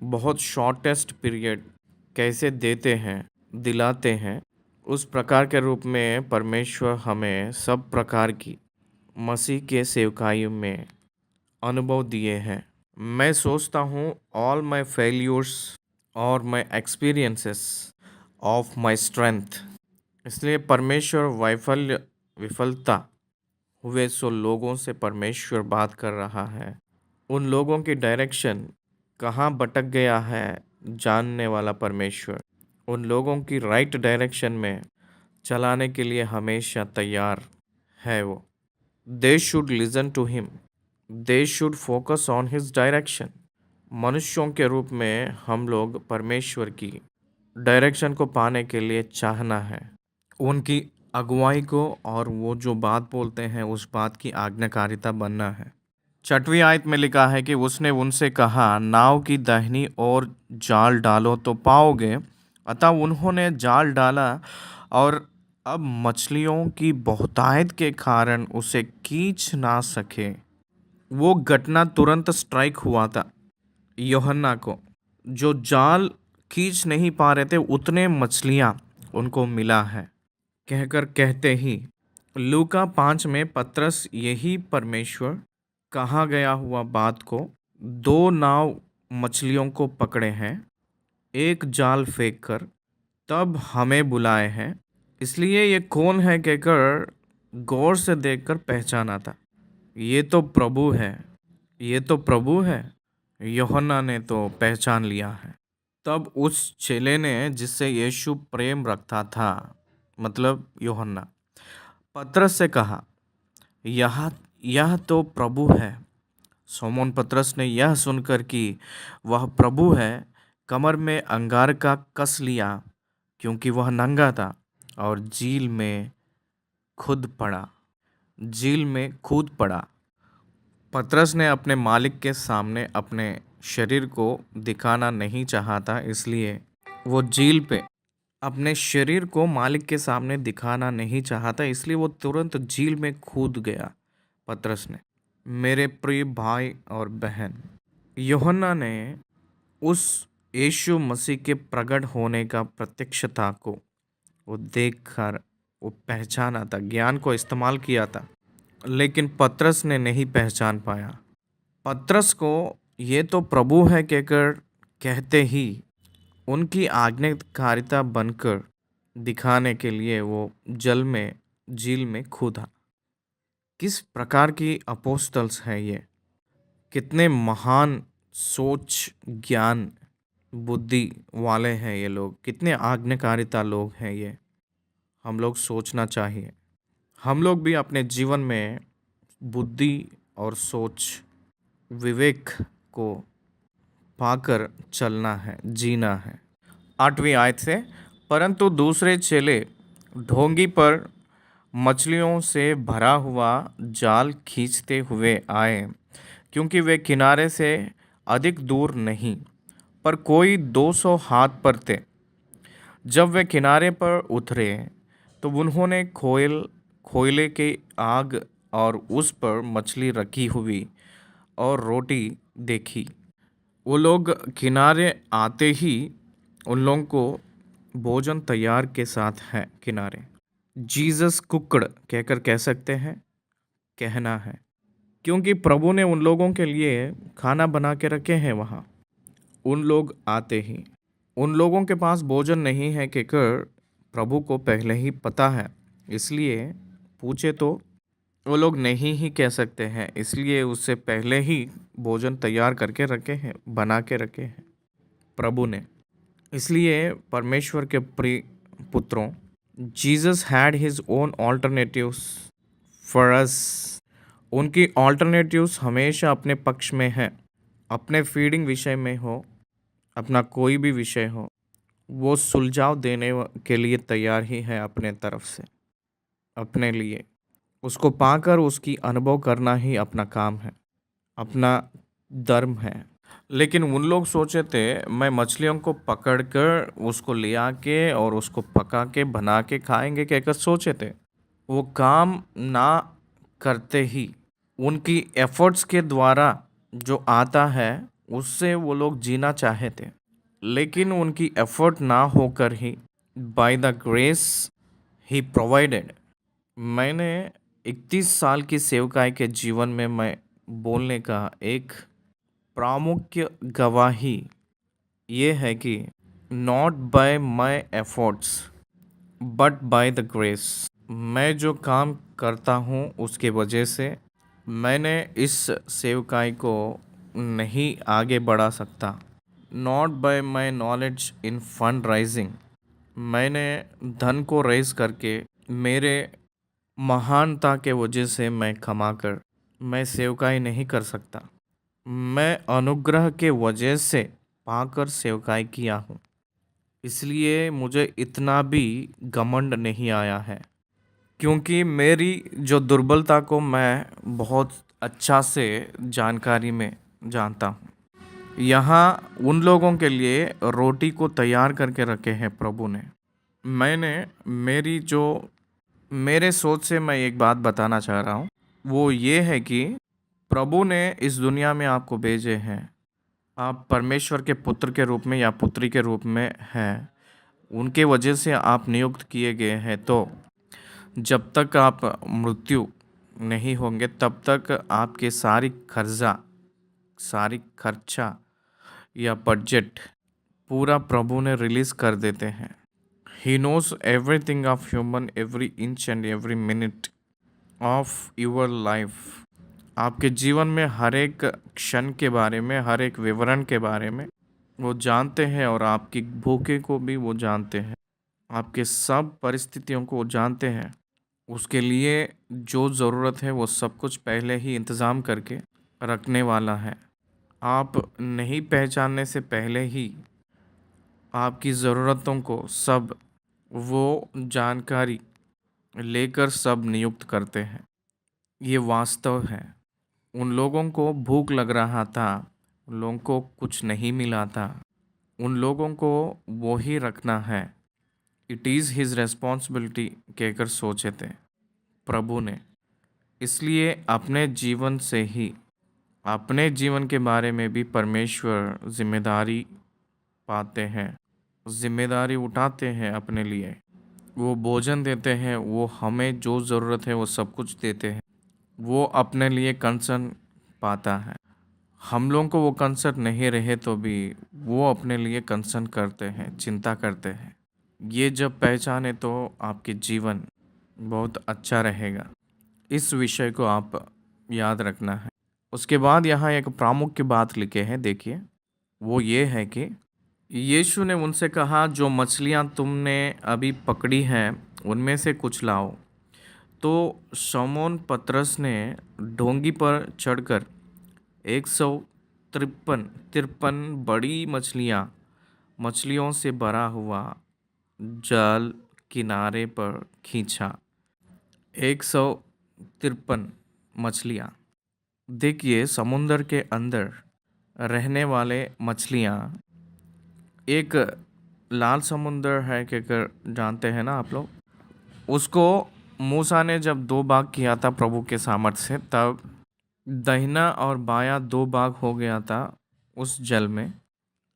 बहुत शॉर्टेस्ट पीरियड कैसे देते हैं, दिलाते हैं, उस प्रकार के रूप में परमेश्वर हमें सब प्रकार की मसीह के सेवकाई में अनुभव दिए हैं। मैं सोचता हूँ ऑल माय फेल्यूर्स और my experiences of my strength. इसलिए परमेश्वर विफलता हुए सो लोगों से परमेश्वर बात कर रहा है। उन लोगों की डायरेक्शन कहाँ भटक गया है जानने वाला परमेश्वर उन लोगों की राइट डायरेक्शन में चलाने के लिए हमेशा तैयार है। वो they should listen to him, they should focus on his direction. मनुष्यों के रूप में हम लोग परमेश्वर की डायरेक्शन को पाने के लिए चाहना है, उनकी अगुवाई को, और वो जो बात बोलते हैं उस बात की आज्ञाकारिता बनना है। 6वीं आयत में लिखा है कि उसने उनसे कहा, नाव की दाहिनी ओर जाल डालो तो पाओगे। अतः उन्होंने जाल डाला और अब मछलियों की बहुतायत के कारण उसे खींच ना सके। वो घटना तुरंत स्ट्राइक हुआ था यूहन्ना को। जो जाल खींच नहीं पा रहे थे उतने मछलियां उनको मिला है कहकर कहते ही लूका 5 में पतरस यही परमेश्वर कहा गया हुआ बात को 2 नाव मछलियों को पकड़े हैं, एक जाल फेंक कर तब हमें बुलाए हैं। इसलिए ये कौन है कहकर गौर से देखकर पहचाना था। ये तो प्रभु है, ये तो प्रभु है। यूहन्ना ने तो पहचान लिया है। तब उस चेले ने जिससे यीशु प्रेम रखता था, मतलब यूहन्ना, पतरस से कहा, यह तो प्रभु है। शमौन पतरस ने यह सुनकर कि वह प्रभु है, कमर में अंगार का कस लिया, क्योंकि वह नंगा था, और झील में कूद पड़ा। पतरस ने अपने मालिक के सामने अपने शरीर को दिखाना नहीं चाहा था, इसलिए वो झील पे अपने शरीर को मालिक के सामने दिखाना नहीं चाहता, इसलिए वो तुरंत झील में कूद गया। पतरस ने, मेरे प्रिय भाई और बहन, यूहन्ना ने उस यीशु मसीह के प्रकट होने का प्रत्यक्षता को वो देखकर वो पहचाना था, ज्ञान को इस्तेमाल किया था, लेकिन पतरस ने नहीं पहचान पाया। पतरस को ये तो प्रभु है कहकर कहते ही उनकी आज्ञाकारिता बनकर दिखाने के लिए वो झील में कूदा। किस प्रकार की अपोस्टल्स हैं ये, कितने महान सोच, ज्ञान, बुद्धि वाले हैं ये लोग, कितने आज्ञाकारिता लोग हैं ये। हम लोग सोचना चाहिए, हम लोग भी अपने जीवन में बुद्धि और सोच, विवेक को पाकर चलना है, जीना है। 8वीं आयत से, परंतु दूसरे चेले ढोंगी पर मछलियों से भरा हुआ जाल खींचते हुए आए, क्योंकि वे किनारे से अधिक दूर नहीं, पर कोई 200 हाथ पर थे। जब वे किनारे पर उतरे तो उन्होंने कोयले की आग और उस पर मछली रखी हुई और रोटी देखी। वो लोग किनारे आते ही उन लोगों को भोजन तैयार के साथ है किनारे। जीसस कुकड़ कहकर कह सकते हैं, कहना है, क्योंकि प्रभु ने उन लोगों के लिए खाना बना के रखे हैं वहाँ। उन लोग आते ही उन लोगों के पास भोजन नहीं है कहकर प्रभु को पहले ही पता है, इसलिए पूछे तो वो लोग नहीं ही कह सकते हैं, इसलिए उससे पहले ही भोजन तैयार करके रखे हैं, बना के रखे हैं प्रभु ने। इसलिए परमेश्वर के प्रिय पुत्रों, Jesus had his own alternatives for us. उनकी ऑल्टरनेटिव्स हमेशा अपने पक्ष में है। अपने फीडिंग विषय में हो, अपना कोई भी विषय हो, वो सुलझाव देने के लिए तैयार ही है अपने तरफ से। अपने लिए उसको पाकर उसकी अनुभव करना ही अपना काम है, अपना धर्म है। लेकिन उन लोग सोचे थे मैं मछलियों को पकड़कर उसको ले आके और उसको पका के बना के खाएंगे कहकर सोचे थे। वो काम ना करते ही उनकी एफर्ट्स के द्वारा जो आता है उससे वो लोग जीना चाहे थे, लेकिन उनकी एफर्ट ना होकर ही बाय द ग्रेस ही प्रोवाइडेड। मैंने 31 साल की सेवकाई के जीवन में मैं बोलने का एक प्रामुख्य गवाही ये है कि not by my efforts but by the grace. मैं जो काम करता हूँ उसके वजह से मैंने इस सेवकाई को नहीं आगे बढ़ा सकता। Not by my knowledge in fund raising, मैंने धन को रेज करके मेरे महानता के वजह से मैं कमाकर मैं सेवकाई नहीं कर सकता। मैं अनुग्रह के वजह से पाकर सेवकाई किया हूँ, इसलिए मुझे इतना भी घमंड नहीं आया है, क्योंकि मेरी जो दुर्बलता को मैं बहुत अच्छा से जानकारी में जानता हूँ। यहाँ उन लोगों के लिए रोटी को तैयार करके रखे हैं प्रभु ने। मैंने मेरे सोच से मैं एक बात बताना चाह रहा हूँ, वो ये है कि प्रभु ने इस दुनिया में आपको भेजे हैं। आप परमेश्वर के पुत्र के रूप में या पुत्री के रूप में हैं, उनके वजह से आप नियुक्त किए गए हैं। तो जब तक आप मृत्यु नहीं होंगे तब तक आपके सारी खर्चा या बजट पूरा प्रभु ने रिलीज कर देते हैं। He knows everything of human, every inch and every minute of your life. आपके जीवन में हर एक क्षण के बारे में, हर एक विवरण के बारे में वो जानते हैं, और आपकी भूखे को भी वो जानते हैं, आपके सब परिस्थितियों को वो जानते हैं। उसके लिए जो ज़रूरत है वो सब कुछ पहले ही इंतज़ाम करके रखने वाला है। आप नहीं पहचानने से पहले ही आपकी ज़रूरतों को सब वो जानकारी लेकर सब नियुक्त करते हैं। ये वास्तव है। उन लोगों को भूख लग रहा था, उन लोगों को कुछ नहीं मिला था, उन लोगों को वो ही रखना है। इट इज़ हिज रेस्पॉन्सिबिलिटी कहकर सोचे थे प्रभु ने। इसलिए अपने जीवन के बारे में भी परमेश्वर जिम्मेदारी पाते हैं, जिम्मेदारी उठाते हैं अपने लिए। वो भोजन देते हैं, वो हमें जो ज़रूरत है वो सब कुछ देते हैं। वो अपने लिए कंसर्न पाता है। हम लोगों को वो कंसर्न नहीं रहे तो भी वो अपने लिए कंसर्न करते हैं, चिंता करते हैं। ये जब पहचाने तो आपके जीवन बहुत अच्छा रहेगा। इस विषय को आप याद रखना है। उसके बाद यहाँ एक प्रामुख्य बात लिखे हैं, देखिए। वो ये है कि यीशु ने उनसे कहा, जो मछलियाँ तुमने अभी पकड़ी हैं उनमें से कुछ लाओ। तो शमौन पतरस ने डोंगी पर चढ़कर 153 बड़ी मछलियों से भरा हुआ जाल किनारे पर खींचा। 153 मछलियाँ। देखिए, समुंदर के अंदर रहने वाले मछलियाँ एक लाल समुंदर है कहकर जानते हैं ना आप लोग। उसको मूसा ने जब दो भाग किया था प्रभु के सामर्थ से, तब दाहिना और बायां दो भाग हो गया था उस जल में।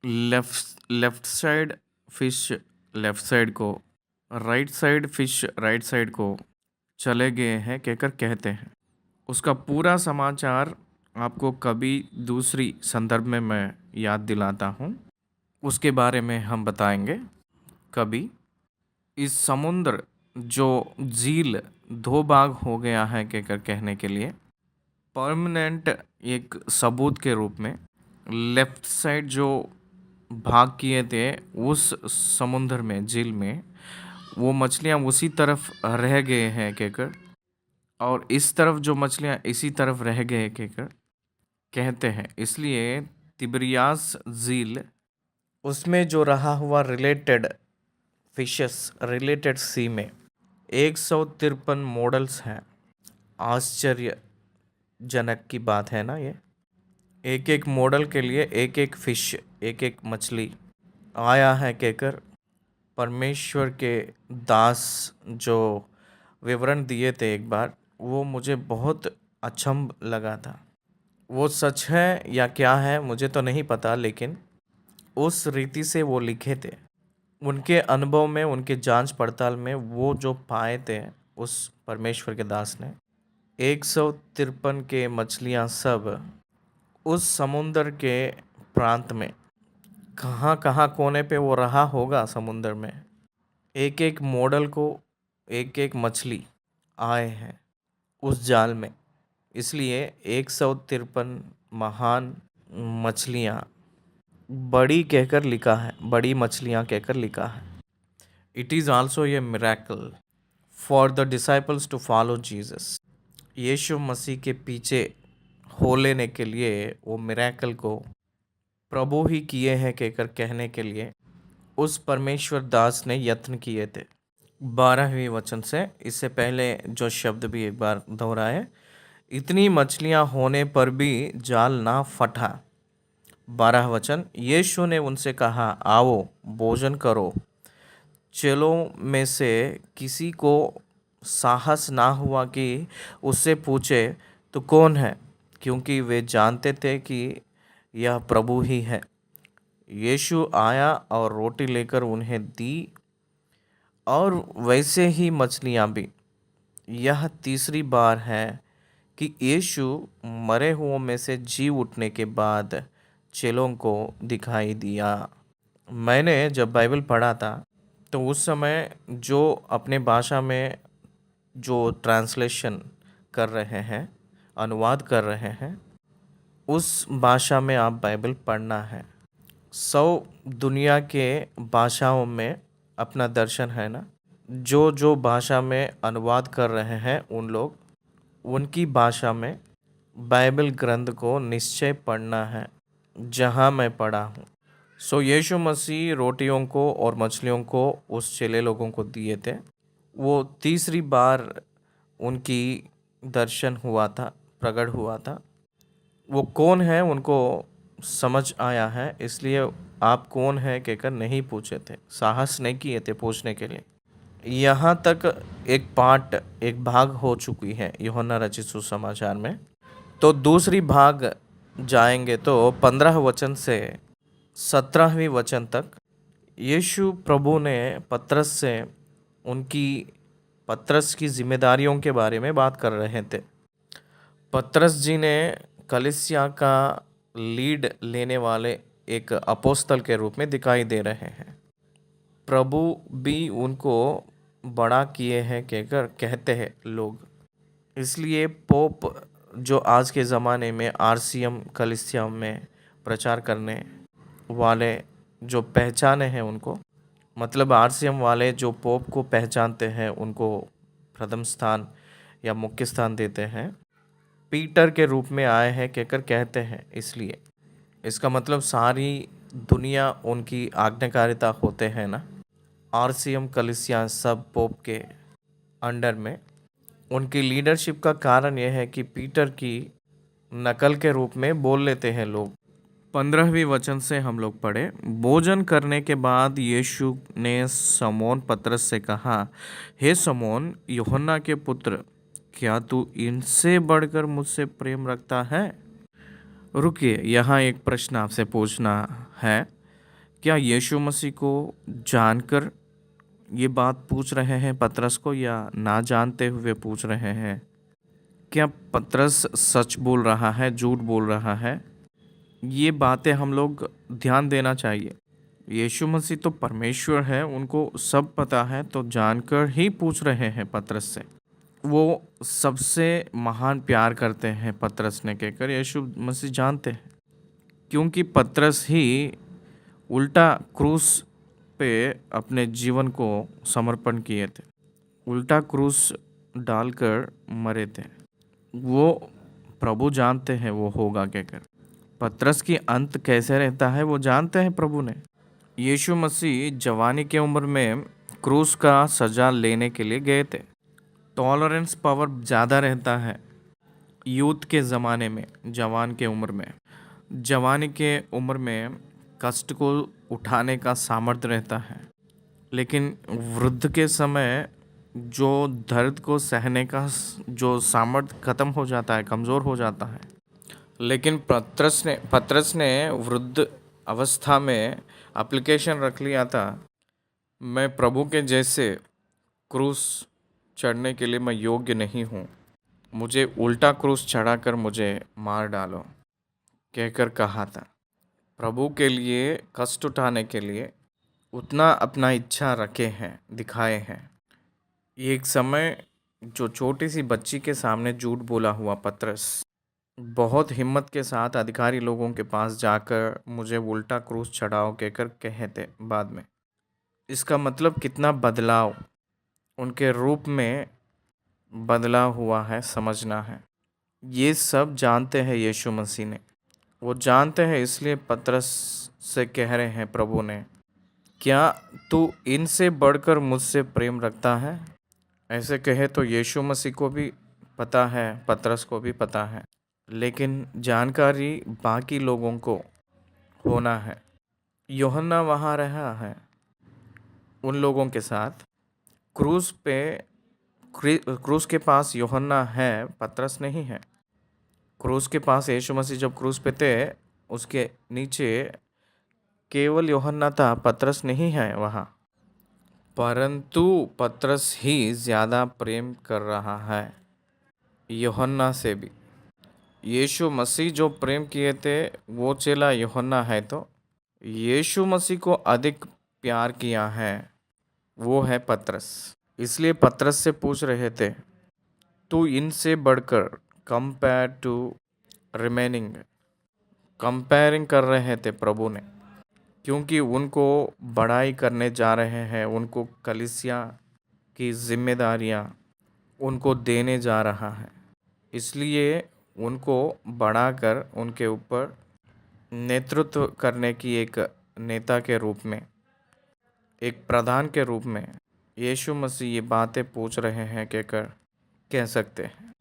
Left side fish left side को, right side fish right side को चले गए हैं कहकर कहते हैं। उसका पूरा समाचार आपको कभी दूसरी संदर्भ में मैं याद दिलाता हूँ, उसके बारे में हम बताएंगे कभी। इस समुद्र जो झील दो भाग हो गया है कहकर कहने के लिए परमानेंट एक सबूत के रूप में लेफ्ट साइड जो भाग किए थे उस समुद्र में, झील में, वो मछलियाँ उसी तरफ रह गए हैं कहकर, और इस तरफ जो मछलियाँ इसी तरफ रह गए कहकर कहते हैं। इसलिए तिब्रियास झील, उसमें जो रहा हुआ रिलेटेड फिशेस रिलेटेड सी में 153 मॉडल्स हैं। आश्चर्यजनक की बात है ना ये। एक एक मॉडल के लिए एक एक फिश, एक एक मछली आया है कहकर परमेश्वर के दास जो विवरण दिए थे एक बार, वो मुझे बहुत अचंभ लगा था। वो सच है या क्या है मुझे तो नहीं पता, लेकिन उस रीति से वो लिखे थे। उनके अनुभव में, उनके जांच पड़ताल में वो जो पाए थे उस परमेश्वर के दास ने, 153 के मछलियाँ सब उस समुंदर के प्रांत में कहाँ कहाँ कोने पे वो रहा होगा समुंदर में। एक एक मॉडल को एक एक मछली आए हैं उस जाल में। इसलिए 153 महान मछलियाँ बड़ी कहकर लिखा है, बड़ी मछलियाँ कहकर लिखा है। It is also a miracle for the disciples to follow Jesus. यीशु मसीह के पीछे हो लेने के लिए वो मिरेकल को प्रभु ही किए हैं कहकर कहने के लिए उस परमेश्वर दास ने यत्न किए थे। 12वें वचन से, इससे पहले जो शब्द भी एक बार दोहराए, इतनी मछलियाँ होने पर भी जाल ना फटा। 12 वचन, यीशु ने उनसे कहा, आओ भोजन करो। चेलों में से किसी को साहस ना हुआ कि उससे पूछे तो कौन है, क्योंकि वे जानते थे कि यह प्रभु ही है। यीशु आया और रोटी लेकर उन्हें दी, और वैसे ही मछलियाँ भी। यह तीसरी बार है कि यीशु मरे हुओं में से जी उठने के बाद चेलों को दिखाई दिया। मैंने जब बाइबल पढ़ा था तो उस समय जो अपने भाषा में जो ट्रांसलेशन कर रहे हैं, अनुवाद कर रहे हैं, उस भाषा में आप बाइबल पढ़ना है। 100 दुनिया के भाषाओं में अपना दर्शन है ना। जो जो भाषा में अनुवाद कर रहे हैं उन लोग, उनकी भाषा में बाइबल ग्रंथ को निश्चय पढ़ना है जहाँ मैं पढ़ा हूँ। यीशु मसीह रोटियों को और मछलियों को उस चेले लोगों को दिए थे। वो तीसरी बार उनकी दर्शन हुआ था, प्रकट हुआ था। वो कौन है उनको समझ आया है, इसलिए आप कौन है कहकर नहीं पूछे थे, साहस नहीं किए थे पूछने के लिए। यहाँ तक एक भाग हो चुकी है यूहन्ना रचित सुसमाचार में। तो दूसरी भाग जाएंगे तो 15 वचन से 17वें वचन तक यीशु प्रभु ने पतरस की जिम्मेदारियों के बारे में बात कर रहे थे। पतरस जी ने कलीसिया का लीड लेने वाले एक अपोस्तल के रूप में दिखाई दे रहे हैं। प्रभु भी उनको बड़ा किए हैं कहकर कहते हैं लोग। इसलिए पोप जो आज के ज़माने में आरसीएम कलीसिया में प्रचार करने वाले जो पहचाने हैं उनको, मतलब आरसीएम वाले जो पोप को पहचानते हैं उनको प्रथम स्थान या मुख्य स्थान देते हैं, पीटर के रूप में आए हैं कहकर कहते हैं। इसलिए इसका मतलब सारी दुनिया उनकी आज्ञाकारिता होते हैं ना। आरसीएम कलीसिया सब पोप के अंडर में। उनकी लीडरशिप का कारण यह है कि पीटर की नकल के रूप में बोल लेते हैं लोग। 15वीं वचन से हम लोग पढ़े। भोजन करने के बाद यीशु ने समौन पतरस से कहा, हे समौन यूहन्ना के पुत्र, क्या तू इनसे बढ़कर मुझसे प्रेम रखता है? रुकिए, यहाँ एक प्रश्न आपसे पूछना है। क्या यीशु मसीह को जानकर ये बात पूछ रहे हैं पतरस को, या ना जानते हुए पूछ रहे हैं? क्या पतरस सच बोल रहा है, झूठ बोल रहा है? ये बातें हम लोग ध्यान देना चाहिए। यीशु मसीह तो परमेश्वर है, उनको सब पता है, तो जानकर ही पूछ रहे हैं पतरस से। वो सबसे महान प्यार करते हैं पतरस ने कहकर यीशु मसीह जानते हैं, क्योंकि पतरस ही उल्टा क्रूस पे अपने जीवन को समर्पण किए थे, उल्टा क्रूस डालकर मरे थे। वो प्रभु जानते हैं वो होगा कहकर। पतरस की अंत कैसे रहता है वो जानते हैं प्रभु ने। यीशु मसीह जवानी की उम्र में क्रूस का सजा लेने के लिए गए थे। टॉलरेंस पावर ज़्यादा रहता है यूथ के ज़माने में, जवान के उम्र में। जवानी के उम्र में कष्ट को उठाने का सामर्थ्य रहता है, लेकिन वृद्ध के समय जो दर्द को सहने का जो सामर्थ्य खत्म हो जाता है, कमज़ोर हो जाता है। लेकिन पतरस ने वृद्ध अवस्था में एप्लीकेशन रख लिया था, मैं प्रभु के जैसे क्रूस चढ़ने के लिए मैं योग्य नहीं हूँ, मुझे उल्टा क्रूस चढ़ाकर मुझे मार डालो कहकर कहा था। प्रभु के लिए कष्ट उठाने के लिए उतना अपना इच्छा रखे हैं, दिखाए हैं। एक समय जो छोटी सी बच्ची के सामने झूठ बोला हुआ पतरस बहुत हिम्मत के साथ अधिकारी लोगों के पास जाकर मुझे उल्टा क्रूस चढ़ाओ कहकर कहे थे बाद में। इसका मतलब कितना बदलाव उनके रूप में बदलाव हुआ है, समझना है। ये सब जानते हैं यीशु मसीह ने, वो जानते हैं, इसलिए पतरस से कह रहे हैं प्रभु ने, क्या तू इनसे बढ़कर मुझसे प्रेम रखता है? ऐसे कहे तो यीशु मसीह को भी पता है, पतरस को भी पता है, लेकिन जानकारी बाकी लोगों को होना है। यूहन्ना वहाँ रहा है उन लोगों के साथ। क्रूस के पास यूहन्ना है, पतरस नहीं है। क्रूस के पास यीशु मसीह जब क्रूस पे थे, उसके नीचे केवल यूहन्ना था, पतरस नहीं है वहाँ। परंतु पतरस ही ज़्यादा प्रेम कर रहा है यूहन्ना से भी। यीशु मसीह जो प्रेम किए थे वो चेला यूहन्ना है, तो यीशु मसीह को अधिक प्यार किया है वो है पतरस। इसलिए पतरस से पूछ रहे थे, तू इनसे बढ़कर, कंपेयर टू रिमेनिंग, कंपेयरिंग कर रहे थे प्रभु ने, क्योंकि उनको बड़ाई करने जा रहे हैं, उनको कलीसिया की जिम्मेदारियां उनको देने जा रहा है। इसलिए उनको बढ़ाकर उनके ऊपर नेतृत्व करने की एक नेता के रूप में, एक प्रधान के रूप में यीशु मसीह ये बातें पूछ रहे हैं कहकर कह सकते हैं।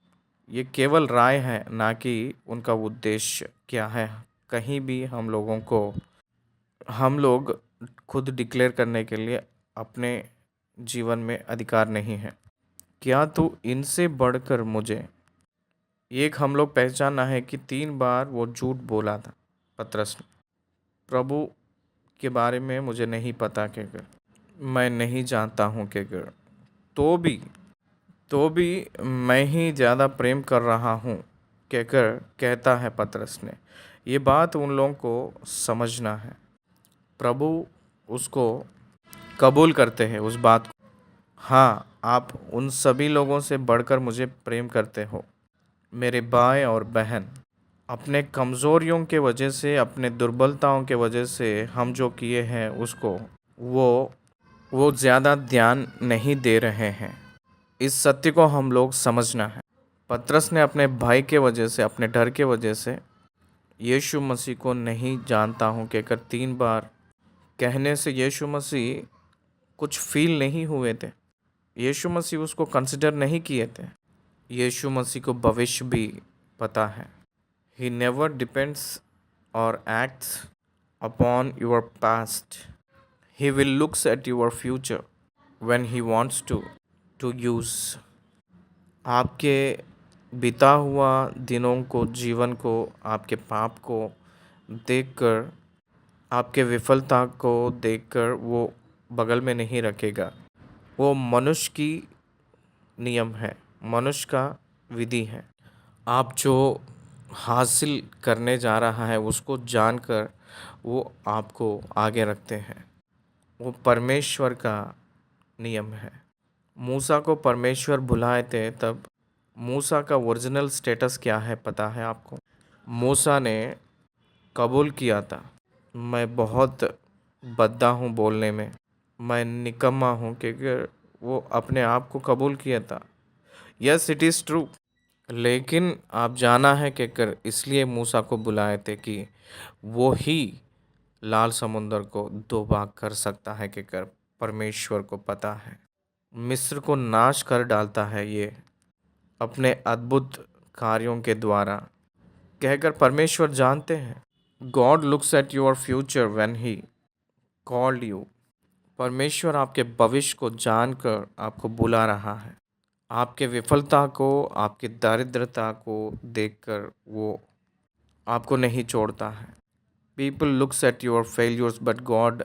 ये केवल राय है, ना कि उनका उद्देश्य क्या है। कहीं भी हम लोग खुद डिक्लेयर करने के लिए अपने जीवन में अधिकार नहीं है। क्या तू इनसे बढ़कर मुझे, एक हम लोग पहचाना है कि 3 बार वो झूठ बोला था पतरस ने, प्रभु के बारे में मुझे नहीं पता कहकर, मैं नहीं जानता हूँ कहकर, तो भी मैं ही ज़्यादा प्रेम कर रहा हूँ कहकर कहता है पतरस ने। ये बात उन लोगों को समझना है। प्रभु उसको कबूल करते हैं उस बात को। हाँ, आप उन सभी लोगों से बढ़कर मुझे प्रेम करते हो मेरे भाई और बहन। अपने कमज़ोरियों के वजह से, अपने दुर्बलताओं के वजह से हम जो किए हैं उसको वो ज़्यादा ध्यान नहीं दे रहे हैं। इस सत्य को हम लोग समझना है। पतरस ने अपने भाई के वजह से, अपने डर के वजह से यीशु मसीह को नहीं जानता हूँ कहकर 3 बार कहने से यीशु मसीह कुछ फील नहीं हुए थे। यीशु मसीह उसको कंसिडर नहीं किए थे। यीशु मसीह को भविष्य भी पता है। He never depends or acts upon your past. He will looks at your future when he wants to use. आपके बीता हुआ दिनों को, जीवन को, आपके पाप को देखकर, आपके विफलता को देखकर वो बगल में नहीं रखेगा। वो मनुष्य की नियम है, मनुष्य का विधि है। आप जो हासिल करने जा रहा है उसको जानकर वो आपको आगे रखते हैं। वो परमेश्वर का नियम है। मूसा को परमेश्वर बुलाए थे, तब मूसा का ओरिजिनल स्टेटस क्या है पता है आपको? मूसा ने कबूल किया था, मैं बहुत बद्दा हूँ बोलने में, मैं निकम्मा हूँ, क्योंकि वो अपने आप को कबूल किया था। Yes, it is true. लेकिन आप जाना है कि कर इसलिए मूसा को बुलाए थे कि वो ही लाल समुंदर को दो भाग कर सकता है, कि कर परमेश्वर को पता है। मिस्र को नाश कर डालता है ये अपने अद्भुत कार्यों के द्वारा, कहकर परमेश्वर जानते हैं। God looks at your future when he called you. परमेश्वर आपके भविष्य को जानकर आपको बुला रहा है। आपके विफलता को, आपकी दारिद्रता को देखकर वो आपको नहीं छोड़ता है। People looks at your failures but God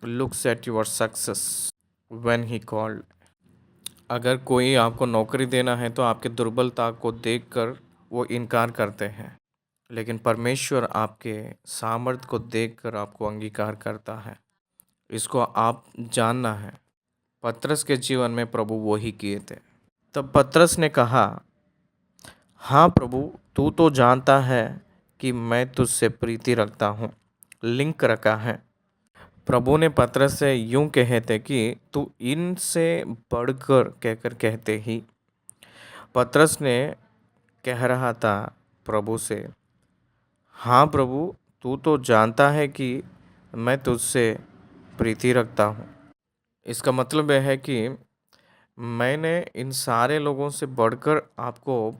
looks at your success when he called. अगर कोई आपको नौकरी देना है तो आपकी दुर्बलता को देखकर वो इनकार करते हैं, लेकिन परमेश्वर आपके सामर्थ्य को देखकर आपको अंगीकार करता है। इसको आप जानना है। पतरस के जीवन में प्रभु वो ही किए थे। तब पतरस ने कहा, हाँ प्रभु, तू तो जानता है कि मैं तुझसे प्रीति रखता हूँ। लिंक रखा है। प्रभु ने पतरस से यूं कहे थे कि तू इनसे बढ़कर, कहकर कहते ही पतरस ने कह रहा था प्रभु से, हाँ प्रभु, तू तो जानता है कि मैं तुझसे प्रीति रखता हूँ। इसका मतलब यह है कि मैंने इन सारे लोगों से बढ़कर आपको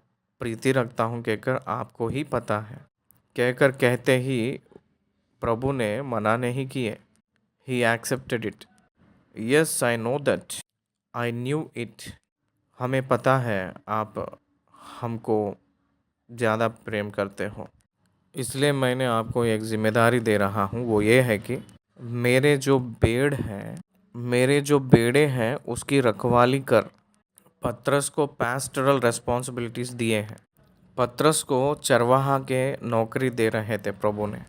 प्रीति रखता हूँ, कहकर आपको ही पता है। कहकर कहते ही प्रभु ने मना नहीं किए। He accepted it. Yes, I know that. I knew it. हमें पता है आप हमको ज़्यादा प्रेम करते हो, इसलिए मैंने आपको एक जिम्मेदारी दे रहा हूँ। वो ये है कि मेरे जो बेड़े हैं उसकी रखवाली कर। पतरस को पैस्टरल रेस्पॉन्सिबिलिटीज़ दिए हैं। पतरस को चरवाहा के नौकरी दे रहे थे प्रभु ने,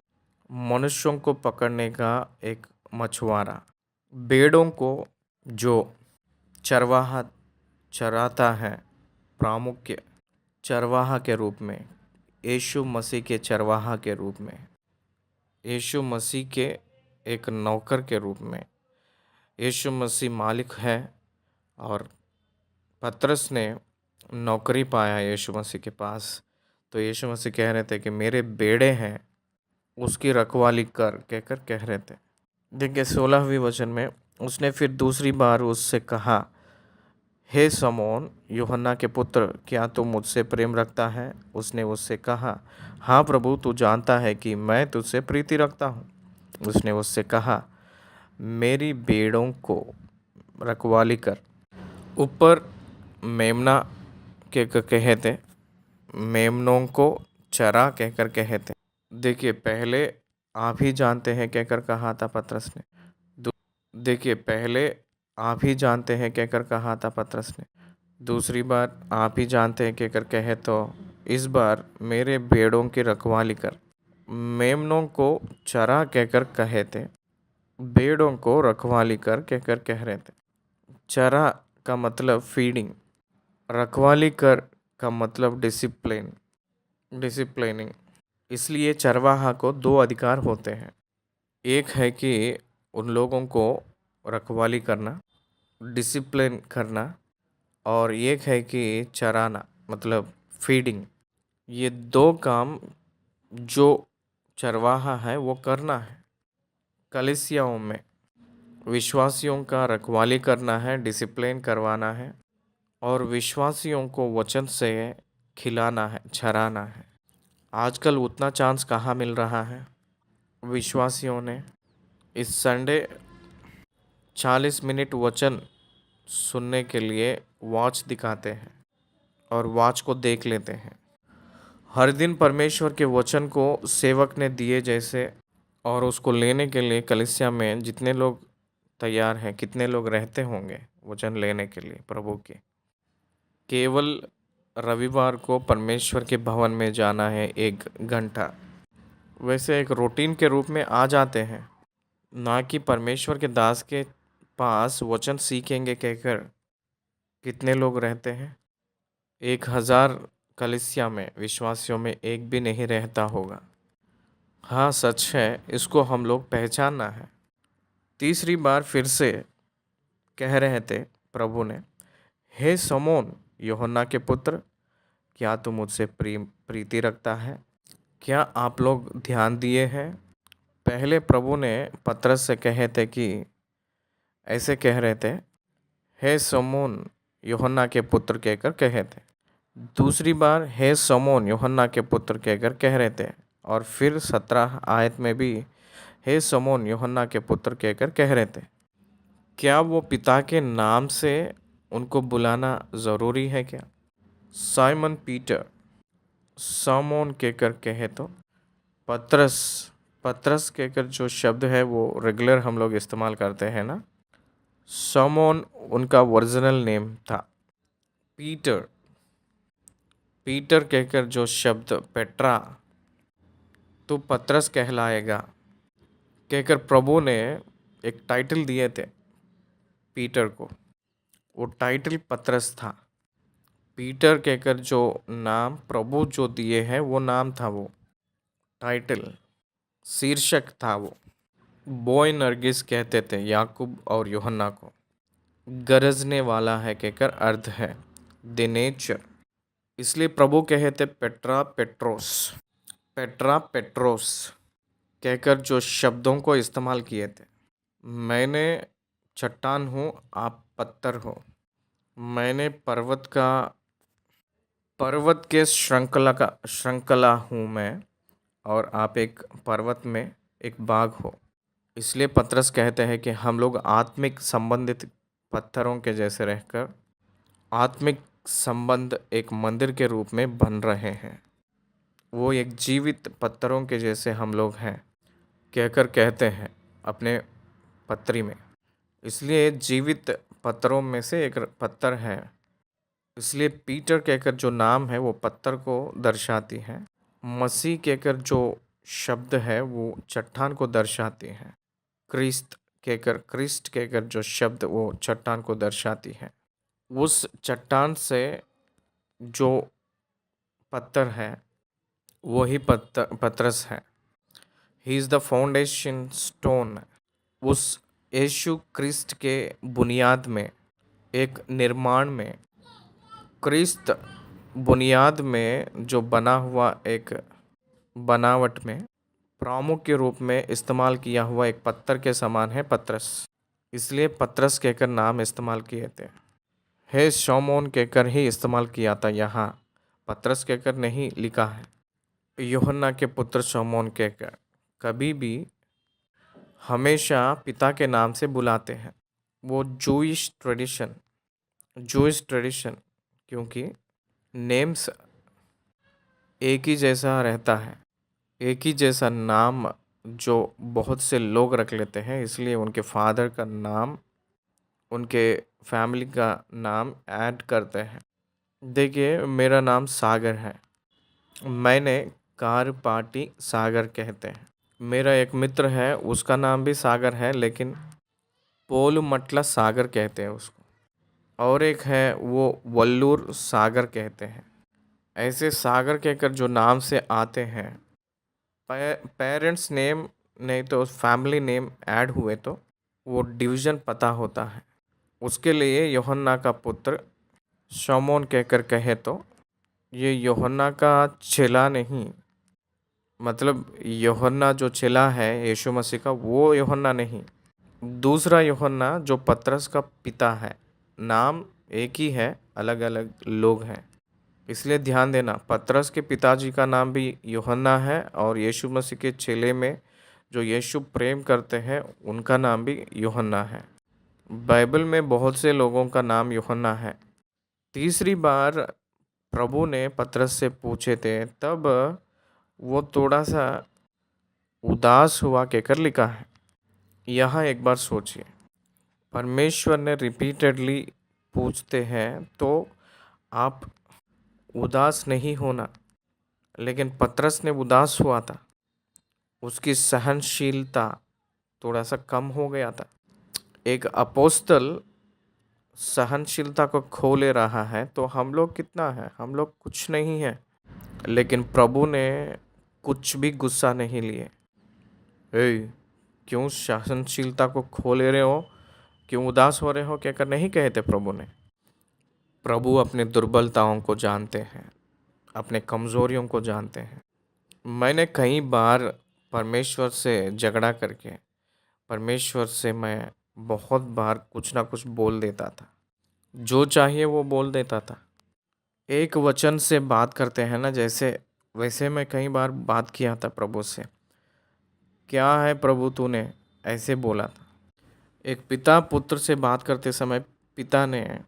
मनुष्यों को पकड़ने का एक मछुआरा। भेड़ों को जो चरवाहा चराता है, प्रामुख्य चरवाहा के रूप में, यीशु मसीह के चरवाहा के रूप में, यीशु मसीह के एक नौकर के रूप में। यीशु मसीह मालिक है और पतरस ने नौकरी पाया यीशु मसीह के पास। तो यीशु मसीह कह रहे थे कि मेरे बेड़े हैं, उसकी रखवाली कर, कहकर कह रहे थे। देखिए 16वीं वचन में, उसने फिर दूसरी बार उससे कहा, हे समौन, यूहन्ना के पुत्र, क्या तू मुझसे प्रेम रखता है? उसने उससे कहा, हाँ प्रभु, तू जानता है कि मैं तुझसे प्रीति रखता हूँ। उसने उससे कहा, मेरी भेड़ों को रखवाली कर। ऊपर मेमना के कहे थे, मेमनों को चरा कहकर कहे थे। देखिए पहले आप ही जानते हैं कहकर कहा था पतरस ने। देखिए पहले आप ही जानते हैं कहकर कहा था पतरस ने। दूसरी बार आप ही जानते हैं कहकर कहे तो इस बार मेरे भेड़ों की रखवाली कर। मेमनों को चरा कहकर कहे थे, भेड़ों को रखवाली कर कहकर कह रहे थे। चरा का मतलब फीडिंग, रखवाली कर का मतलब डिसिप्लिनिंग। इसलिए चरवाहा को दो अधिकार होते हैं। एक है कि उन लोगों को रखवाली करना, डिसिप्लिन करना, और एक है कि चराना, मतलब फीडिंग। ये दो काम जो चरवाहा है वो करना है। कलीसियाओं में विश्वासियों का रखवाली करना है, डिसिप्लिन करवाना है, और विश्वासियों को वचन से खिलाना है, चराना है। आजकल उतना चांस कहाँ मिल रहा है। विश्वासियों ने इस संडे 40 मिनट वचन सुनने के लिए वॉच दिखाते हैं और वॉच को देख लेते हैं। हर दिन परमेश्वर के वचन को सेवक ने दिए जैसे, और उसको लेने के लिए कलीसिया में जितने लोग तैयार हैं, कितने लोग रहते होंगे वचन लेने के लिए प्रभु के। केवल रविवार को परमेश्वर के भवन में जाना है 1 घंटा, वैसे एक रूटीन के रूप में आ जाते हैं, ना कि परमेश्वर के दास के पास वचन सीखेंगे कहकर। कितने लोग रहते हैं? 1000 कलीसिया में विश्वासियों में एक भी नहीं रहता होगा। हाँ, सच है, इसको हम लोग पहचानना है। तीसरी बार फिर से कह रहे थे प्रभु ने, हे समोन यूहन्ना के पुत्र, क्या तू मुझसे प्रीति रखता है? क्या आप लोग ध्यान दिए हैं? पहले प्रभु ने पतरस से कहे थे कि ऐसे कह रहे थे, हे समोन यूहन्ना के पुत्र कहकर कहे थे। दूसरी बार हे समोन यूहन्ना के पुत्र कहकर कह रहे थे, और फिर 17 आयत में भी हे समोन यूहन्ना के पुत्र कहकर कह रहे थे। क्या वो पिता के नाम से उनको बुलाना ज़रूरी है क्या? साइमन पीटर समोन कहकर कहे तो पतरस, पतरस कहकर जो शब्द है वो रेगुलर हम लोग इस्तेमाल करते हैं ना। समोन उनका ओरिजिनल नेम था। पीटर, पीटर कहकर जो शब्द पेट्रा, तो पतरस कहलाएगा कहकर प्रभु ने एक टाइटल दिए थे पीटर को। वो टाइटल पतरस था। पीटर कहकर जो नाम प्रभु जो दिए हैं वो नाम था, वो टाइटल शीर्षक था वो। बॉय नरगिस कहते थे याकूब और यूहन्ना को। गरजने वाला है कहकर अर्थ है, द नेचर। इसलिए प्रभु कहे थे पेट्रा पेट्रोस, पेट्रा पेट्रोस कहकर जो शब्दों को इस्तेमाल किए थे। मैंने चट्टान हूँ, आप पत्थर हो। मैंने पर्वत के श्रृंखला हूँ मैं, और आप एक पर्वत में एक बाग हो। इसलिए पतरस कहते हैं कि हम लोग आत्मिक संबंधित पत्थरों के जैसे रहकर आत्मिक संबंध एक मंदिर के रूप में बन रहे हैं। वो एक जीवित पत्थरों के जैसे हम लोग हैं कहकर कहते हैं अपने पत्री में। इसलिए जीवित पत्थरों में से एक पत्थर है। इसलिए पीटर कहकर जो नाम है वो पत्थर को दर्शाती है। मसीह कहकर जो शब्द है वो चट्टान को दर्शाती है। क्रिस्ट कहकर जो शब्द वो चट्टान को दर्शाती है। उस चट्टान से जो पत्थर है वही पतरस है। He is the foundation stone. उस यीशु क्रिस्ट के बुनियाद में, एक निर्माण में, क्रिस्त बुनियाद में जो बना हुआ एक बनावट में प्रमुख के रूप में इस्तेमाल किया हुआ एक पत्थर के समान है पतरस। इसलिए पतरस कहकर नाम इस्तेमाल किए थे। हे शमौन कहकर ही इस्तेमाल किया था, यहाँ पतरस कहकर नहीं लिखा है। यूहन्ना के पुत्र शमौन कहकर कभी भी हमेशा पिता के नाम से बुलाते हैं। वो जूइश ट्रेडिशन, क्योंकि नेम्स एक ही जैसा रहता है, एक ही जैसा नाम जो बहुत से लोग रख लेते हैं, इसलिए उनके फादर का नाम, उनके फैमिली का नाम ऐड करते हैं। देखिए, मेरा नाम सागर है, मैंने कार पार्टी सागर कहते हैं। मेरा एक मित्र है, उसका नाम भी सागर है, लेकिन पोल मटला सागर कहते हैं उसको। और एक है वो वल्लूर सागर कहते हैं। ऐसे सागर कहकर जो नाम से आते हैं, पेरेंट्स नेम नहीं तो फैमिली नेम ऐड हुए तो वो डिवीज़न पता होता है। उसके लिए यूहन्ना का पुत्र शमौन कहकर कहे तो ये यूहन्ना का चेला नहीं, मतलब यूहन्ना जो चेला है यीशु मसीह का, वो यूहन्ना नहीं, दूसरा यूहन्ना जो पतरस का पिता है। नाम एक ही है, अलग अलग लोग हैं। इसलिए ध्यान देना, पतरस के पिताजी का नाम भी यूहन्ना है और यीशु मसीह के चेले में जो यीशु प्रेम करते हैं उनका नाम भी यूहन्ना है। बाइबल में बहुत से लोगों का नाम यूहन्ना है। तीसरी बार प्रभु ने पतरस से पूछे थे, तब वो थोड़ा सा उदास हुआ कहकर लिखा है। यहाँ एक बार सोचिए, परमेश्वर ने रिपीटेडली पूछते हैं तो आप उदास नहीं होना, लेकिन पतरस ने उदास हुआ था। उसकी सहनशीलता थोड़ा सा कम हो गया था। एक अपोस्तल सहनशीलता को खो ले रहा है तो हम लोग कितना है, हम लोग कुछ नहीं है। लेकिन प्रभु ने कुछ भी गुस्सा नहीं लिए। ए, क्यों सहनशीलता को खो ले रहे हो, क्यों उदास हो रहे हो कहकर नहीं कहे थे प्रभु ने। प्रभु अपने दुर्बलताओं को जानते हैं, अपने कमज़ोरियों को जानते हैं। मैंने कई बार परमेश्वर से झगड़ा करके परमेश्वर से मैं बहुत बार कुछ ना कुछ बोल देता था, जो चाहिए वो बोल देता था। एक वचन से बात करते हैं ना, जैसे वैसे मैं कई बार बात किया था प्रभु से। क्या है प्रभु तूने ऐसे बोला था। एक पिता पुत्र से बात करते समय पिता ने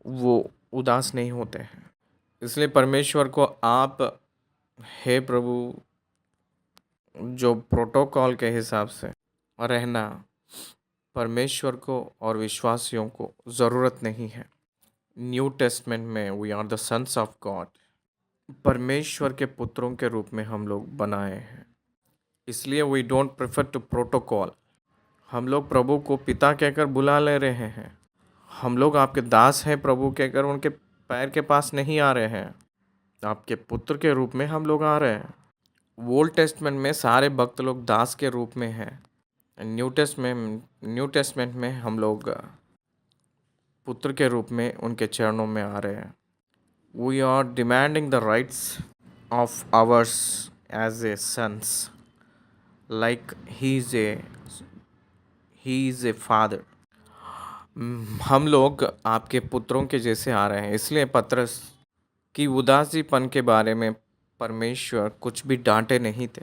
वो उदास नहीं होते हैं। इसलिए परमेश्वर को आप, हे प्रभु, जो प्रोटोकॉल के हिसाब से रहना, परमेश्वर को और विश्वासियों को ज़रूरत नहीं है। न्यू टेस्टमेंट में we are the sons of God, परमेश्वर के पुत्रों के रूप में हम लोग बनाए हैं। इसलिए we don't prefer to protocol. हम लोग प्रभु को पिता कहकर बुला ले रहे हैं। हम लोग आपके दास हैं प्रभु कहकर उनके पैर के पास नहीं आ रहे हैं। आपके पुत्र के रूप में हम लोग आ रहे हैं। ओल्ड टेस्टमेंट में सारे भक्त लोग दास के रूप में हैं। न्यू टेस्टमेंट में हम लोग पुत्र के रूप में उनके चरणों में आ रहे हैं। We are demanding the rights of ours as a sons, like he is a father. हम लोग आपके पुत्रों के जैसे आ रहे हैं। इसलिए पतरस की उदासीपन के बारे में परमेश्वर कुछ भी डांटे नहीं थे।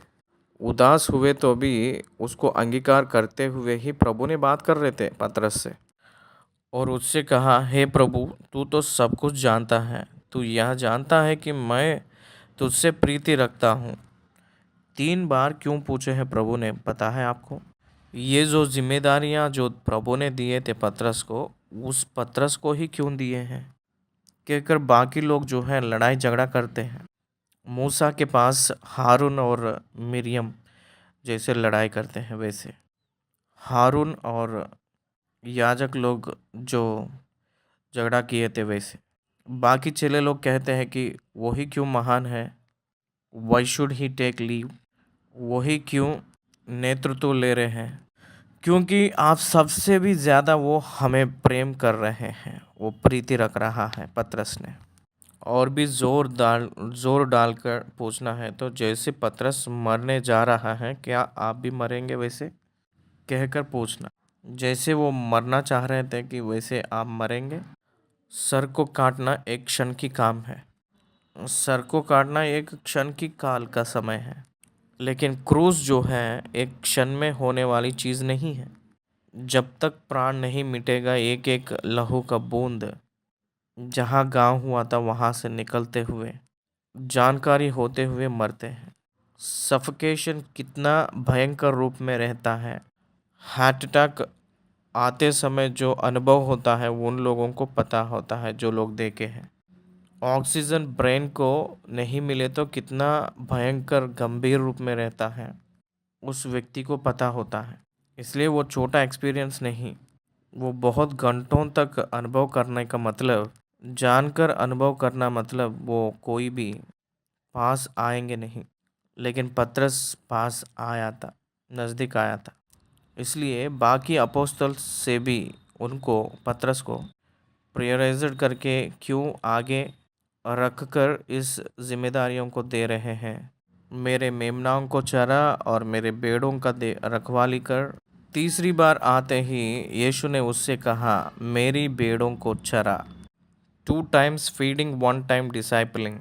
उदास हुए तो भी उसको अंगीकार करते हुए ही प्रभु ने बात कर रहे थे पतरस से, और उससे कहा, हे प्रभु, तू तो सब कुछ जानता है। तू यह जानता है कि मैं तुझसे प्रीति रखता हूँ। 3 बार क्यों पूछे हैं प्रभु ने, पता है आपको? ये जो जिम्मेदारियाँ जो प्रभु ने दिए थे पतरस को, उस पतरस को ही क्यों दिए हैं कहकर बाकी लोग जो है लड़ाई झगड़ा करते हैं। मूसा के पास हारून और मिरियम जैसे लड़ाई करते हैं, वैसे हारून और याजक लोग जो झगड़ा किए थे, वैसे बाकी चेले लोग कहते हैं कि वही क्यों महान है, why should he take leave, वही क्यों नेतृत्व ले रहे हैं, क्योंकि आप सबसे भी ज़्यादा वो हमें प्रेम कर रहे हैं, वो प्रीति रख रहा है पतरस ने। और भी जोर डालकर पूछना है तो, जैसे पतरस मरने जा रहा है, क्या आप भी मरेंगे वैसे कहकर पूछना। जैसे वो मरना चाह रहे थे कि वैसे आप मरेंगे। सर को काटना एक क्षण की काम है। सर को काटना एक क्षण की काल का समय है, लेकिन क्रूस जो है एक क्षण में होने वाली चीज़ नहीं है। जब तक प्राण नहीं मिटेगा, एक एक लहू का बूंद जहाँ गाँव हुआ था वहाँ से निकलते हुए, जानकारी होते हुए मरते हैं। सफोकेशन कितना भयंकर रूप में रहता है। हार्ट अटैक आते समय जो अनुभव होता है वो उन लोगों को पता होता है जो लोग देखे हैं। ऑक्सीजन ब्रेन को नहीं मिले तो कितना भयंकर गंभीर रूप में रहता है, उस व्यक्ति को पता होता है। इसलिए वो छोटा एक्सपीरियंस नहीं, वो बहुत घंटों तक अनुभव करने का मतलब, जानकर अनुभव करना मतलब, वो कोई भी पास आएंगे नहीं। लेकिन पतरस पास आया था, नज़दीक आया था। इसलिए बाकी अपोस्तल से भी उनको, पतरस को प्रायोराइज्ड करके क्यों आगे रख कर इस जिम्मेदारियों को दे रहे हैं। मेरे मेमनाओं को चरा और मेरे भेड़ों का रखवाली कर। तीसरी बार आते ही यीशु ने उससे कहा, मेरी भेड़ों को चरा। 2 टाइम्स फीडिंग, 1 टाइम डिसाइपलिंग।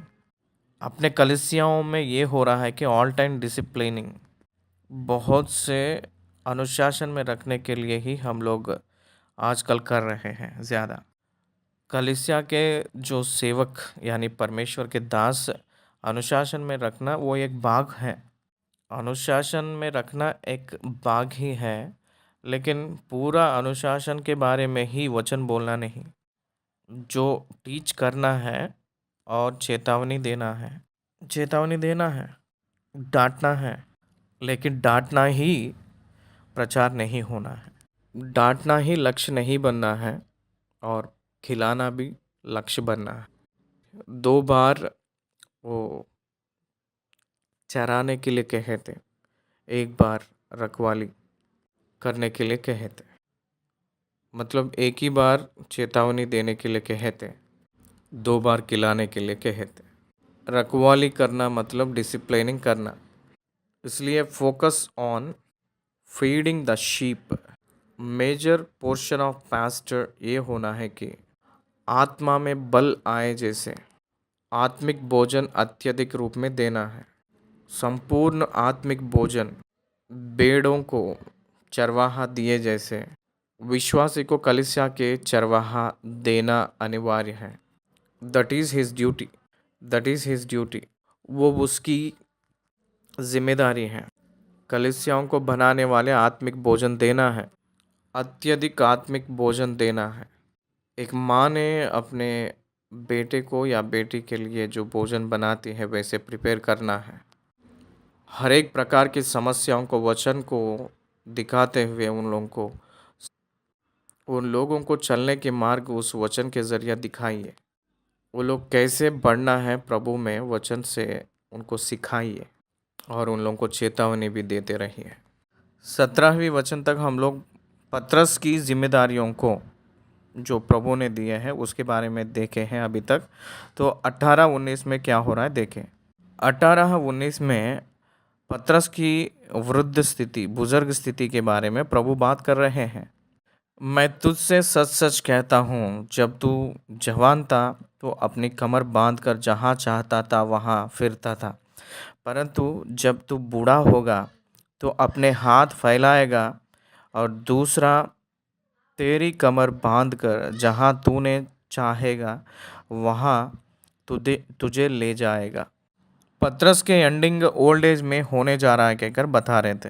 अपने कलीसियाओं में ये हो रहा है कि ऑल टाइम डिसिप्लिनिंग, बहुत से अनुशासन में रखने के लिए ही हम लोग आजकल कर रहे हैं ज़्यादा। कलीसिया के जो सेवक यानी परमेश्वर के दास अनुशासन में रखना वो एक भाग है। अनुशासन में रखना एक भाग ही है, लेकिन पूरा अनुशासन के बारे में ही वचन बोलना नहीं। जो टीच करना है और चेतावनी देना है, चेतावनी देना है, डांटना है, लेकिन डांटना ही प्रचार नहीं होना है। डांटना ही लक्ष्य नहीं बनना है और खिलाना भी लक्ष्य बनना है। 2 बार वो चराने के लिए कहे थे, 1 बार रखवाली करने के लिए कहे थे। मतलब एक ही बार चेतावनी देने के लिए कहे थे, 2 बार खिलाने के लिए कहे थे। रखवाली करना मतलब डिसिप्लिनिंग करना। इसलिए focus on feeding the sheep. Major portion of pastor ये होना है कि आत्मा में बल आए जैसे आत्मिक भोजन अत्यधिक रूप में देना है। संपूर्ण आत्मिक भोजन भेड़ों को चरवाहा दिए जैसे विश्वासी को कलीसिया के चरवाहा देना अनिवार्य है। That is his duty, that is his duty. वो उसकी जिम्मेदारी है। कलीसियाओं को बनाने वाले आत्मिक भोजन देना है, अत्यधिक आत्मिक भोजन देना है। एक माँ ने अपने बेटे को या बेटी के लिए जो भोजन बनाती है वैसे प्रिपेयर करना है। हर एक प्रकार की समस्याओं को वचन को दिखाते हुए उन लोगों को चलने के मार्ग उस वचन के ज़रिए दिखाइए। वो लोग कैसे बढ़ना है प्रभु में, वचन से उनको सिखाइए और उन लोगों को चेतावनी भी देते रहिए। 17वीं वचन तक हम लोग पतरस की जिम्मेदारियों को जो प्रभु ने दिए हैं उसके बारे में देखे हैं अभी तक। तो 18-19 में क्या हो रहा है देखें। 18-19 में पतरस की वृद्ध स्थिति, बुजुर्ग स्थिति के बारे में प्रभु बात कर रहे हैं। मैं तुझसे सच सच कहता हूँ, जब तू जवान था तो अपनी कमर बांधकर जहाँ चाहता था वहाँ फिरता था, परंतु जब तू बूढ़ा होगा तो अपने हाथ फैलाएगा और दूसरा तेरी कमर बांधकर जहाँ तूने चाहेगा वहाँ तुझे ले जाएगा। पतरस के एंडिंग ओल्ड एज में होने जा रहा है कहकर बता रहे थे।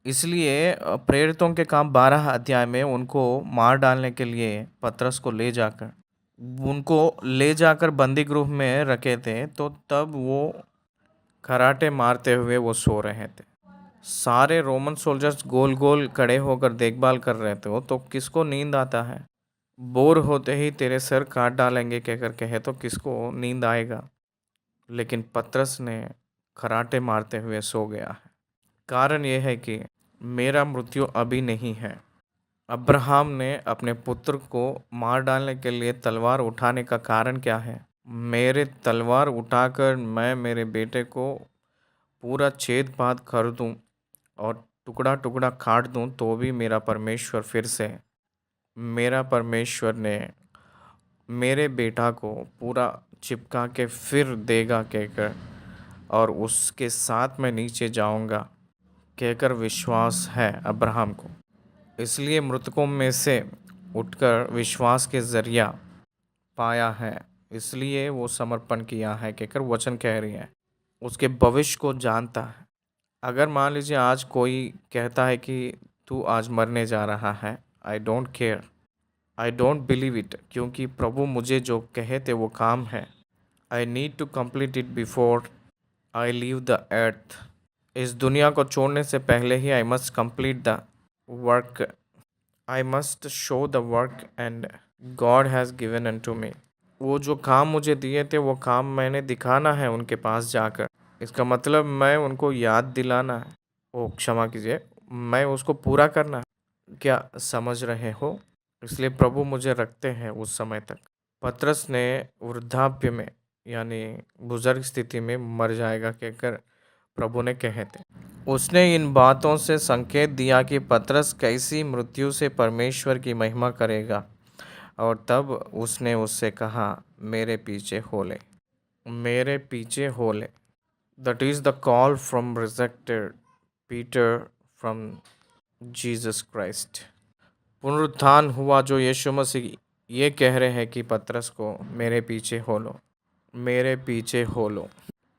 इसलिए प्रेरितों के काम 12 अध्याय में उनको मार डालने के लिए पतरस को ले जाकर बंदी गृह में रखे थे। तो तब वो खराटे मारते हुए वो सो रहे थे। सारे रोमन सोल्जर्स गोल गोल खड़े होकर देखभाल कर रहे थे। तो किसको नींद आता है? बोर होते ही तेरे सर काट डालेंगे कहकर कहे तो किसको नींद आएगा? लेकिन पतरस ने खराटे मारते हुए सो गया है। कारण यह है कि मेरा मृत्यु अभी नहीं है। अब्राहम ने अपने पुत्र को मार डालने के लिए तलवार उठाने का कारण क्या है? मेरे तलवार उठाकर मैं मेरे बेटे को पूरा छेद पाद कर दूं और टुकड़ा टुकड़ा काट दूं तो भी मेरा परमेश्वर ने मेरे बेटा को पूरा चिपका के फिर देगा कहकर और उसके साथ मैं नीचे जाऊंगा कहकर विश्वास है अब्राहम को। इसलिए मृतकों में से उठकर विश्वास के जरिया पाया है, इसलिए वो समर्पण किया है कहकर वचन कह रही है। उसके भविष्य को जानता है। अगर मान लीजिए आज कोई कहता है कि तू आज मरने जा रहा है, I don't care, I don't believe it, क्योंकि प्रभु मुझे जो कहे थे वो काम है। I need to complete it before I leave the earth. इस दुनिया को छोड़ने से पहले ही I must complete the work, I must show the work and God has given unto me. वो जो काम मुझे दिए थे वो काम मैंने दिखाना है उनके पास जाकर। इसका मतलब मैं उनको याद दिलाना है, ओ क्षमा कीजिए, मैं उसको पूरा करना है। क्या समझ रहे हो? इसलिए प्रभु मुझे रखते हैं उस समय तक। पतरस ने वृद्धाप्य में यानी बुजुर्ग स्थिति में मर जाएगा कहकर प्रभु ने कहे थे। उसने इन बातों से संकेत दिया कि पतरस कैसी मृत्यु से परमेश्वर की महिमा करेगा और तब उसने उससे कहा, मेरे पीछे हो ले, मेरे पीछे हो ले। That is the call from rejected Peter from Jesus Christ. पुनरुत्थान हुआ जो यीशु मसीह ये कह रहे हैं कि पतरस को, मेरे पीछे हो लो, मेरे पीछे हो लो।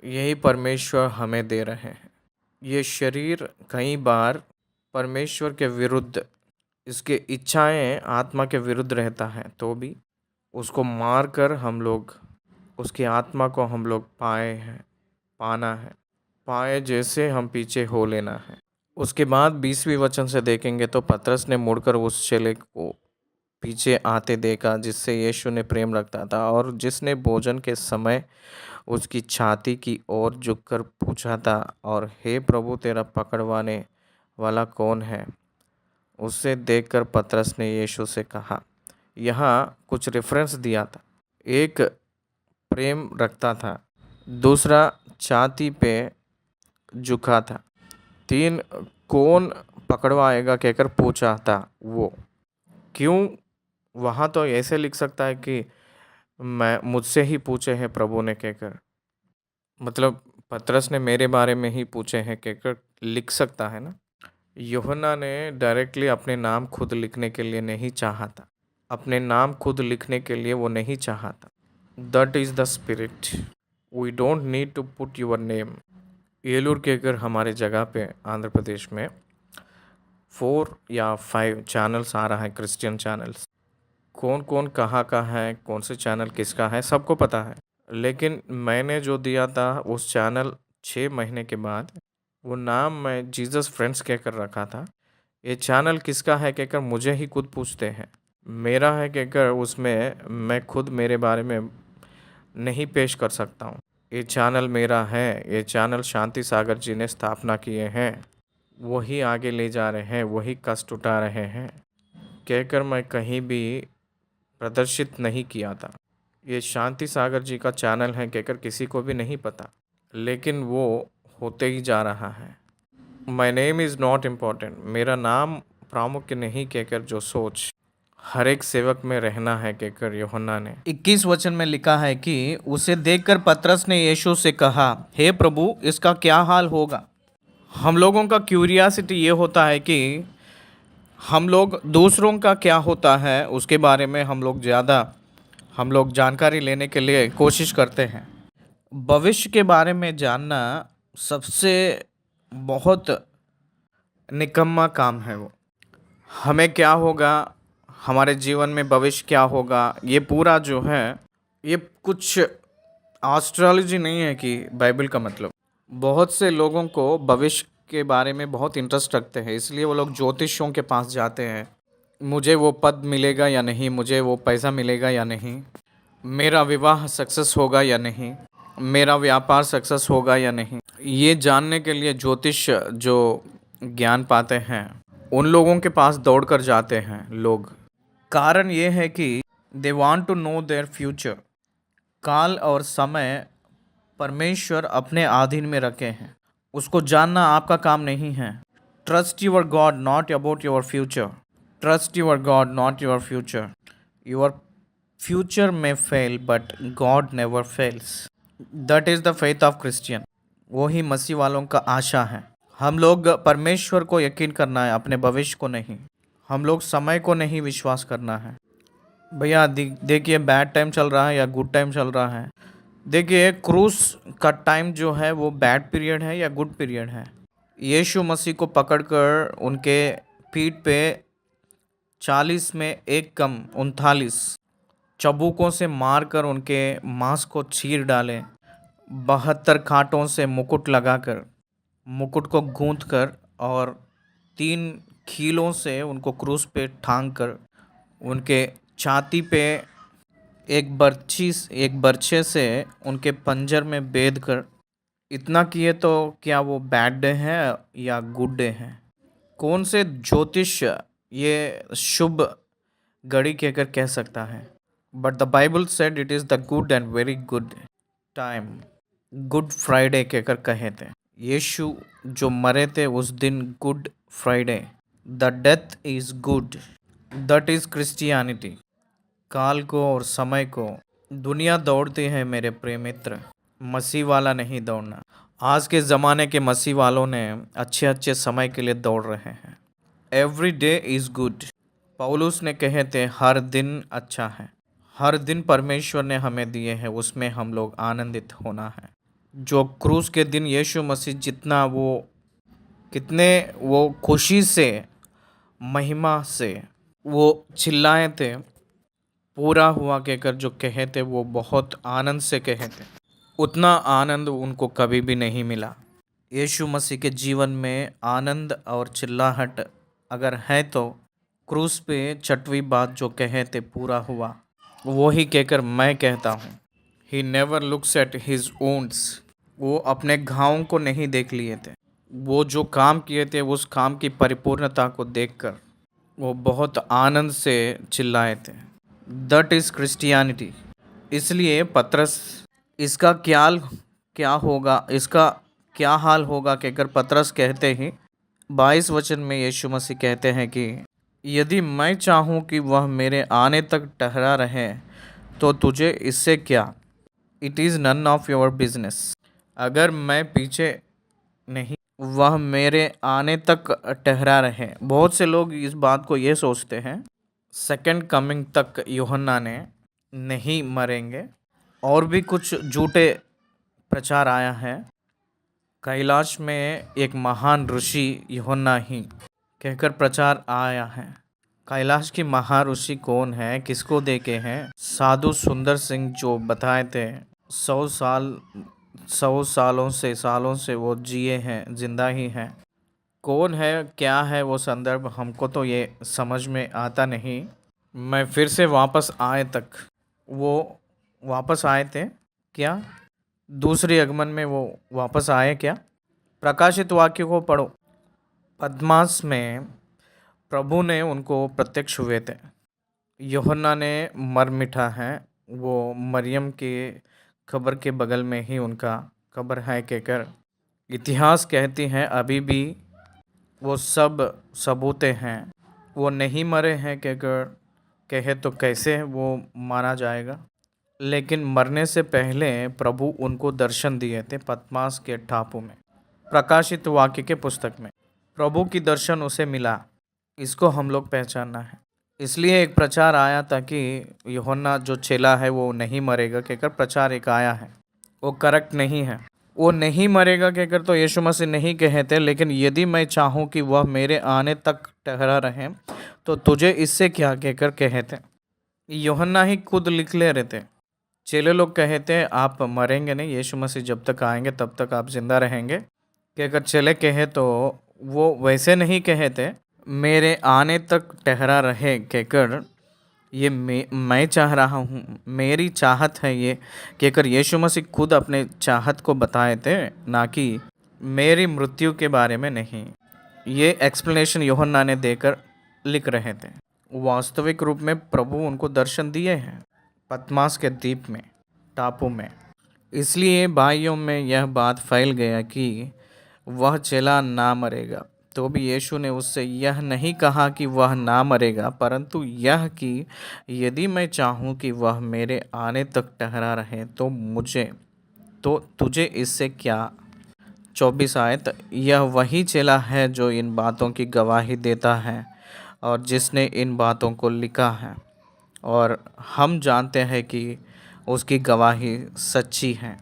यही परमेश्वर हमें दे रहे हैं। ये शरीर कई बार परमेश्वर के विरुद्ध, इसके इच्छाएं आत्मा के विरुद्ध रहता है, तो भी उसको मार कर हम लोग उसकी आत्मा को हम लोग पाना है, पाए जैसे हम पीछे हो लेना है। उसके बाद 20वें वचन से देखेंगे तो पतरस ने मुड़कर उस चेले को पीछे आते देखा जिससे यीशु ने प्रेम रखता था, और जिसने भोजन के समय उसकी छाती की ओर झुककर पूछा था, और हे प्रभु, तेरा पकड़वाने वाला कौन है? उसे देखकर पतरस ने यीशु से कहा, यहाँ कुछ रेफरेंस दिया था। एक प्रेम रखता था, दूसरा छाती पे झुका था, 3 कौन पकड़वाएगा कहकर पूछा था। वो क्यों? वहाँ तो ऐसे लिख सकता है कि मैं मुझसे ही पूछे हैं प्रभु ने कहकर, मतलब पतरस ने मेरे बारे में ही पूछे हैं कहकर लिख सकता है ना। यूहन्ना ने डायरेक्टली अपने नाम खुद लिखने के लिए नहीं चाहा था, अपने नाम खुद लिखने के लिए वो नहीं चाहा था। That is the spirit, we don't need to put your name. येलूर कहकर हमारे जगह पे आंध्र प्रदेश में 4 या 5 चैनल्स आ रहा है, क्रिश्चियन चैनल्स। कौन कौन कहाँ का है, कौन से चैनल किसका है, सबको पता है। लेकिन मैंने जो दिया था उस चैनल 6 महीने के बाद, वो नाम मैं जीसस फ्रेंड्स कहकर रखा था। ये चैनल किसका है कहकर मुझे ही खुद पूछते हैं, मेरा है कहकर उसमें मैं खुद मेरे बारे में नहीं पेश कर सकता हूँ। ये चैनल मेरा है, ये चैनल शांति सागर जी ने स्थापना किए हैं, वही आगे ले जा रहे हैं, वही कष्ट उठा रहे हैं कहकर मैं कहीं भी प्रदर्शित नहीं किया था। ये शांति सागर जी का चैनल है कहकर किसी को भी नहीं पता, लेकिन वो होते ही जा रहा है। My name is not important, मेरा नाम प्रामुख्य नहीं कहकर जो सोच हर एक सेवक में रहना है कहकर यूहन्ना ने 21 वचन में लिखा है कि उसे देखकर पतरस ने यीशु से कहा, हे प्रभु, इसका क्या हाल होगा? हम लोगों का क्यूरियासिटी ये होता है कि हम लोग दूसरों का क्या होता है उसके बारे में हम लोग जानकारी लेने के लिए कोशिश करते हैं। भविष्य के बारे में जानना सबसे बहुत निकम्मा काम है। वो हमें क्या होगा, हमारे जीवन में भविष्य क्या होगा, ये पूरा जो है ये कुछ एस्ट्रोलॉजी नहीं है कि बाइबल का मतलब। बहुत से लोगों को भविष्य के बारे में बहुत इंटरेस्ट रखते हैं, इसलिए वो लोग ज्योतिषियों के पास जाते हैं। मुझे वो पद मिलेगा या नहीं, मुझे वो पैसा मिलेगा या नहीं, मेरा विवाह सक्सेस होगा या नहीं, मेरा व्यापार सक्सेस होगा या नहीं, ये जानने के लिए ज्योतिष जो ज्ञान पाते हैं उन लोगों के पास दौड़ कर जाते हैं लोग। कारण ये है कि they want to know their future. काल और समय परमेश्वर अपने अधीन में रखे हैं, उसको जानना आपका काम नहीं है। Trust your God not about your future, trust your God not your future. Your future में fail but God never fails. That is the faith of Christian. वही मसीह वालों का आशा है। हम लोग परमेश्वर को यकीन करना है, अपने भविष्य को नहीं। हम लोग समय को नहीं विश्वास करना है। भैया देखिए, बैड टाइम चल रहा है या गुड टाइम चल रहा है। देखिए, क्रूस का टाइम जो है वो बैड पीरियड है या गुड पीरियड है। यीशु मसीह को पकड़कर उनके पीठ पे 40 में एक कम 39 चाबुकों से मारकर उनके मांस को चीर डालें, 72 कांटों से मुकुट लगाकर, मुकुट को गूंथ कर और 3 कीलों से उनको क्रूस पे टांग कर उनके छाती पे एक बर्छे से उनके पंजर में बेध कर, इतना किए तो क्या वो बैड डे है या गुड डे है? कौन से ज्योतिष ये शुभ घड़ी कहकर कह सकता है? But the Bible said it is the good and very good time. Good Friday कहकर कहे थे। यीशु जो मरे थे उस दिन good Friday, the death is good, that is Christianity. काल को और समय को। दुनिया दौड़ती है मेरे प्रिय मित्र, मसीह वाला नहीं दौड़ना। आज के ज़माने के मसीह वालों ने अच्छे अच्छे समय के लिए दौड़ रहे हैं। Every day is good. पौलुस ने कहे थे हर दिन अच्छा है। हर दिन परमेश्वर ने हमें दिए हैं, उसमें हम लोग आनंदित होना है। जो क्रूस के दिन यीशु मसीह जितना कितने वो खुशी से, महिमा से वो चिल्लाए थे, पूरा हुआ कहकर जो कहे थे वो बहुत आनंद से कहे थे। उतना आनंद उनको कभी भी नहीं मिला। यीशु मसीह के जीवन में आनंद और चिल्लाहट अगर है तो क्रूस पे छठवीं बात जो कहे थे पूरा हुआ, वो ही कहकर मैं कहता हूँ, he never looks at his wounds. वो अपने घावों को नहीं देख लिए थे, वो जो काम किए थे उस काम की परिपूर्णता को देखकर वो बहुत आनंद से चिल्लाए थे। That is Christianity. इसलिए पतरस, इसका क्या होगा, इसका क्या हाल होगा कहकर पतरस कहते ही 22 वचन में यीशु मसीह कहते हैं कि यदि मैं चाहूँ कि वह मेरे आने तक ठहरा रहे तो तुझे इससे क्या, it is none of your business. अगर मैं पीछे नहीं, वह मेरे आने तक ठहरा रहे। बहुत से लोग इस बात को ये सोचते हैं सेकंड कमिंग तक यूहन्ना ने नहीं मरेंगे। और भी कुछ झूठे प्रचार आया है। कैलाश में एक महान ऋषि यूहन्ना ही कहकर प्रचार आया है। कैलाश की महान ऋषि कौन है, किसको देखे हैं? साधु सुंदर सिंह जो बताए थे 100 सालों से वो जिए हैं, जिंदा ही हैं। कौन है, क्या है वो संदर्भ, हमको तो ये समझ में आता नहीं। मैं फिर से वापस आए तक, वो वापस आए थे क्या? दूसरी आगमन में वो वापस आए क्या? प्रकाशित वाक्य को पढ़ो। पद्मास में प्रभु ने उनको प्रत्यक्ष हुए थे। यूहन्ना ने मर मिठा है, वो मरियम के कब्र के बगल में ही उनका कब्र है कहकर इतिहास कहती हैं। अभी भी वो सब सबूतें हैं, वो नहीं मरे हैं कहकर कहे तो कैसे वो माना जाएगा। लेकिन मरने से पहले प्रभु उनको दर्शन दिए थे पद्मास के टापू में। प्रकाशित वाक्य के पुस्तक में प्रभु की दर्शन उसे मिला। इसको हम लोग पहचानना है। इसलिए एक प्रचार आया था कि यूहन्ना जो चेला है वो नहीं मरेगा कहकर प्रचार एक आया है, वो करेक्ट नहीं है। वो नहीं मरेगा कहकर तो यीशु मसीह नहीं कहे थे, लेकिन यदि मैं चाहूँ कि वह मेरे आने तक ठहरा रहे तो तुझे इससे क्या कहकर कहे थे। यूहन्ना ही खुद लिख ले रहे थे। चेले लोग कहे थे आप मरेंगे नहीं, यीशु मसीह जब तक आएंगे तब तक आप जिंदा रहेंगे कहकर चेले कहे तो वो वैसे नहीं कहे थे, मेरे आने तक ठहरा रहे कहकर ये मैं चाह रहा हूँ, मेरी चाहत है ये कहकर यीशु मसीह खुद अपने चाहत को बताए थे, ना कि मेरी मृत्यु के बारे में नहीं। ये एक्सप्लेनेशन यूहन्ना ने देकर लिख रहे थे। वास्तविक रूप में प्रभु उनको दर्शन दिए हैं पद्मास के द्वीप में, टापू में। इसलिए भाइयों में यह बात फैल गया कि वह चेला ना मरेगा। तो भी यीशु ने उससे यह नहीं कहा कि वह ना मरेगा, परंतु यह कि यदि मैं चाहूँ कि वह मेरे आने तक ठहरा रहे तो तुझे इससे क्या। 24 आयत। यह वही चेला है जो इन बातों की गवाही देता है और जिसने इन बातों को लिखा है, और हम जानते हैं कि उसकी गवाही सच्ची है।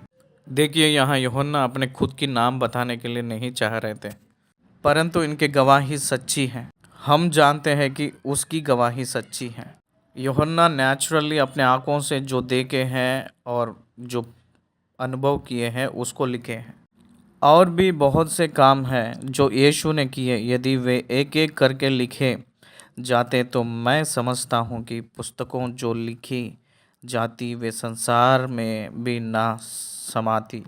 देखिए यहाँ यूहन्ना अपने खुद की नाम बताने के लिए नहीं चाह रहे थे, परंतु इनकी गवाही सच्ची है। हम जानते हैं कि उसकी गवाही सच्ची है। यूहन्ना नेचुरली अपने आँखों से जो देखे हैं और जो अनुभव किए हैं उसको लिखे हैं। और भी बहुत से काम हैं जो यीशु ने किए। यदि वे एक एक करके लिखे जाते तो मैं समझता हूँ कि पुस्तकों जो लिखी जाती वे संसार में भी ना समाती।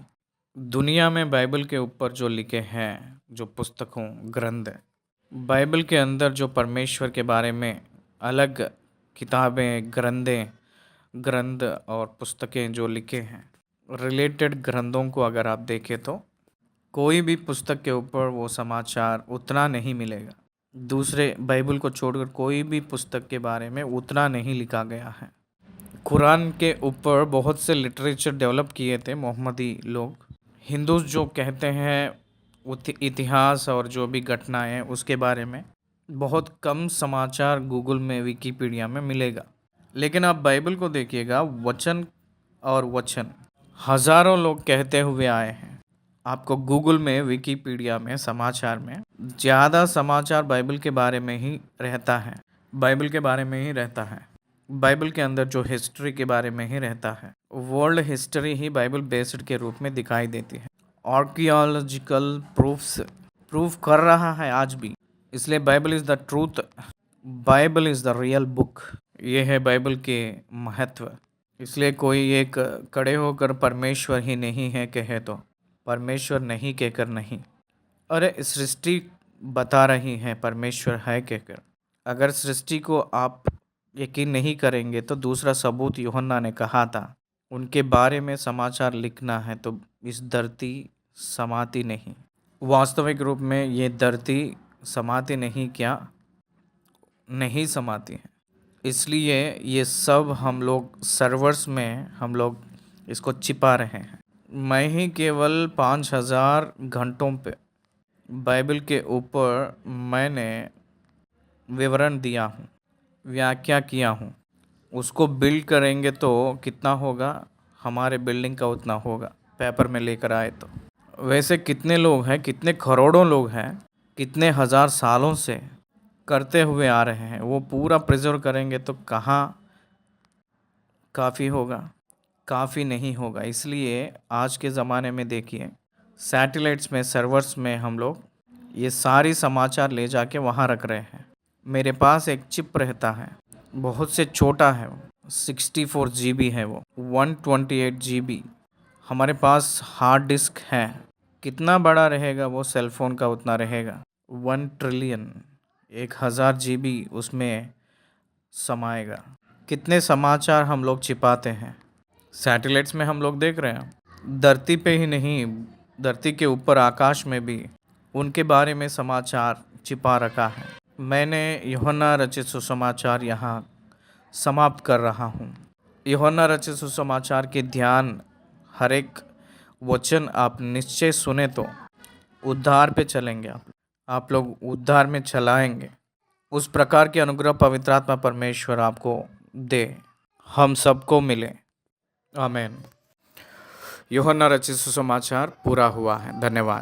दुनिया में बाइबल के ऊपर जो लिखे हैं, जो पुस्तकों, ग्रंथ, बाइबल के अंदर जो परमेश्वर के बारे में अलग किताबें, ग्रंथ और पुस्तकें जो लिखे हैं, रिलेटेड ग्रंथों को अगर आप देखें तो कोई भी पुस्तक के ऊपर वो समाचार उतना नहीं मिलेगा। दूसरे बाइबल को छोड़कर कोई भी पुस्तक के बारे में उतना नहीं लिखा गया है। कुरान के ऊपर बहुत से लिटरेचर डेवलप किए थे मोहम्मदी लोग। हिंदूज जो कहते हैं इतिहास और जो भी घटनाएं हैं उसके बारे में बहुत कम समाचार गूगल में, विकिपीडिया में मिलेगा। लेकिन आप बाइबल को देखिएगा, वचन और वचन हज़ारों लोग कहते हुए आए हैं। आपको गूगल में, विकिपीडिया में, समाचार में ज़्यादा समाचार बाइबल के बारे में ही रहता है। बाइबल के बारे में ही रहता है। बाइबल के अंदर जो हिस्ट्री के बारे में ही रहता है। वर्ल्ड हिस्ट्री ही बाइबल बेस्ड के रूप में दिखाई देती है। आर्कियोलॉजिकल प्रूफ कर रहा है आज भी। इसलिए Bible is the truth, Bible is the real book. ये है बाइबल के महत्व। इसलिए कोई एक खड़े होकर परमेश्वर ही नहीं है कहे तो परमेश्वर नहीं कहकर नहीं। अरे सृष्टि बता रही है परमेश्वर है कहकर। अगर सृष्टि को आप यकीन नहीं करेंगे तो दूसरा सबूत यूहन्ना ने कहा था, उनके बारे में समाचार लिखना है तो इस धरती समाती नहीं। वास्तविक रूप में ये धरती समाती नहीं, क्या नहीं समाती है। इसलिए ये सब हम लोग सर्वर्स में हम लोग इसको छिपा रहे हैं। मैं ही केवल 5000 घंटों पे बाइबल के ऊपर मैंने विवरण दिया हूँ, व्याख्या किया हूँ। उसको बिल्ड करेंगे तो कितना होगा, हमारे बिल्डिंग का उतना होगा पेपर में लेकर आए तो। वैसे कितने लोग हैं, कितने करोड़ों लोग हैं, कितने हज़ार सालों से करते हुए आ रहे हैं। वो पूरा प्रिजर्व करेंगे तो कहाँ काफ़ी होगा, काफ़ी नहीं होगा। इसलिए आज के ज़माने में देखिए, सैटेलाइट्स में, सर्वर्स में हम लोग ये सारी समाचार ले जाके वहाँ रख रहे हैं। मेरे पास एक चिप रहता है, बहुत से छोटा है वो, 64 GB है वो, 128 GB। हमारे पास हार्ड डिस्क है, कितना बड़ा रहेगा वो सेल फ़ोन का उतना रहेगा। 1 ट्रिलियन, 1000 GB उसमें समाएगा। कितने समाचार हम लोग छिपाते हैं सैटेलाइट्स में, हम लोग देख रहे हैं। धरती पे ही नहीं, धरती के ऊपर आकाश में भी उनके बारे में समाचार छिपा रखा है। मैंने यूहन्ना रचित सुसमाचार यहाँ समाप्त कर रहा हूँ। यूहन्ना रचित सुसमाचार के ध्यान हर एक वचन आप निश्चय सुने तो उद्धार पे चलेंगे। आप लोग उद्धार में चलाएंगे। उस प्रकार के अनुग्रह पवित्र आत्मा परमेश्वर आपको दे, हम सबको मिले। आमीन। यूहन्ना रचित सुसमाचार पूरा हुआ है। धन्यवाद।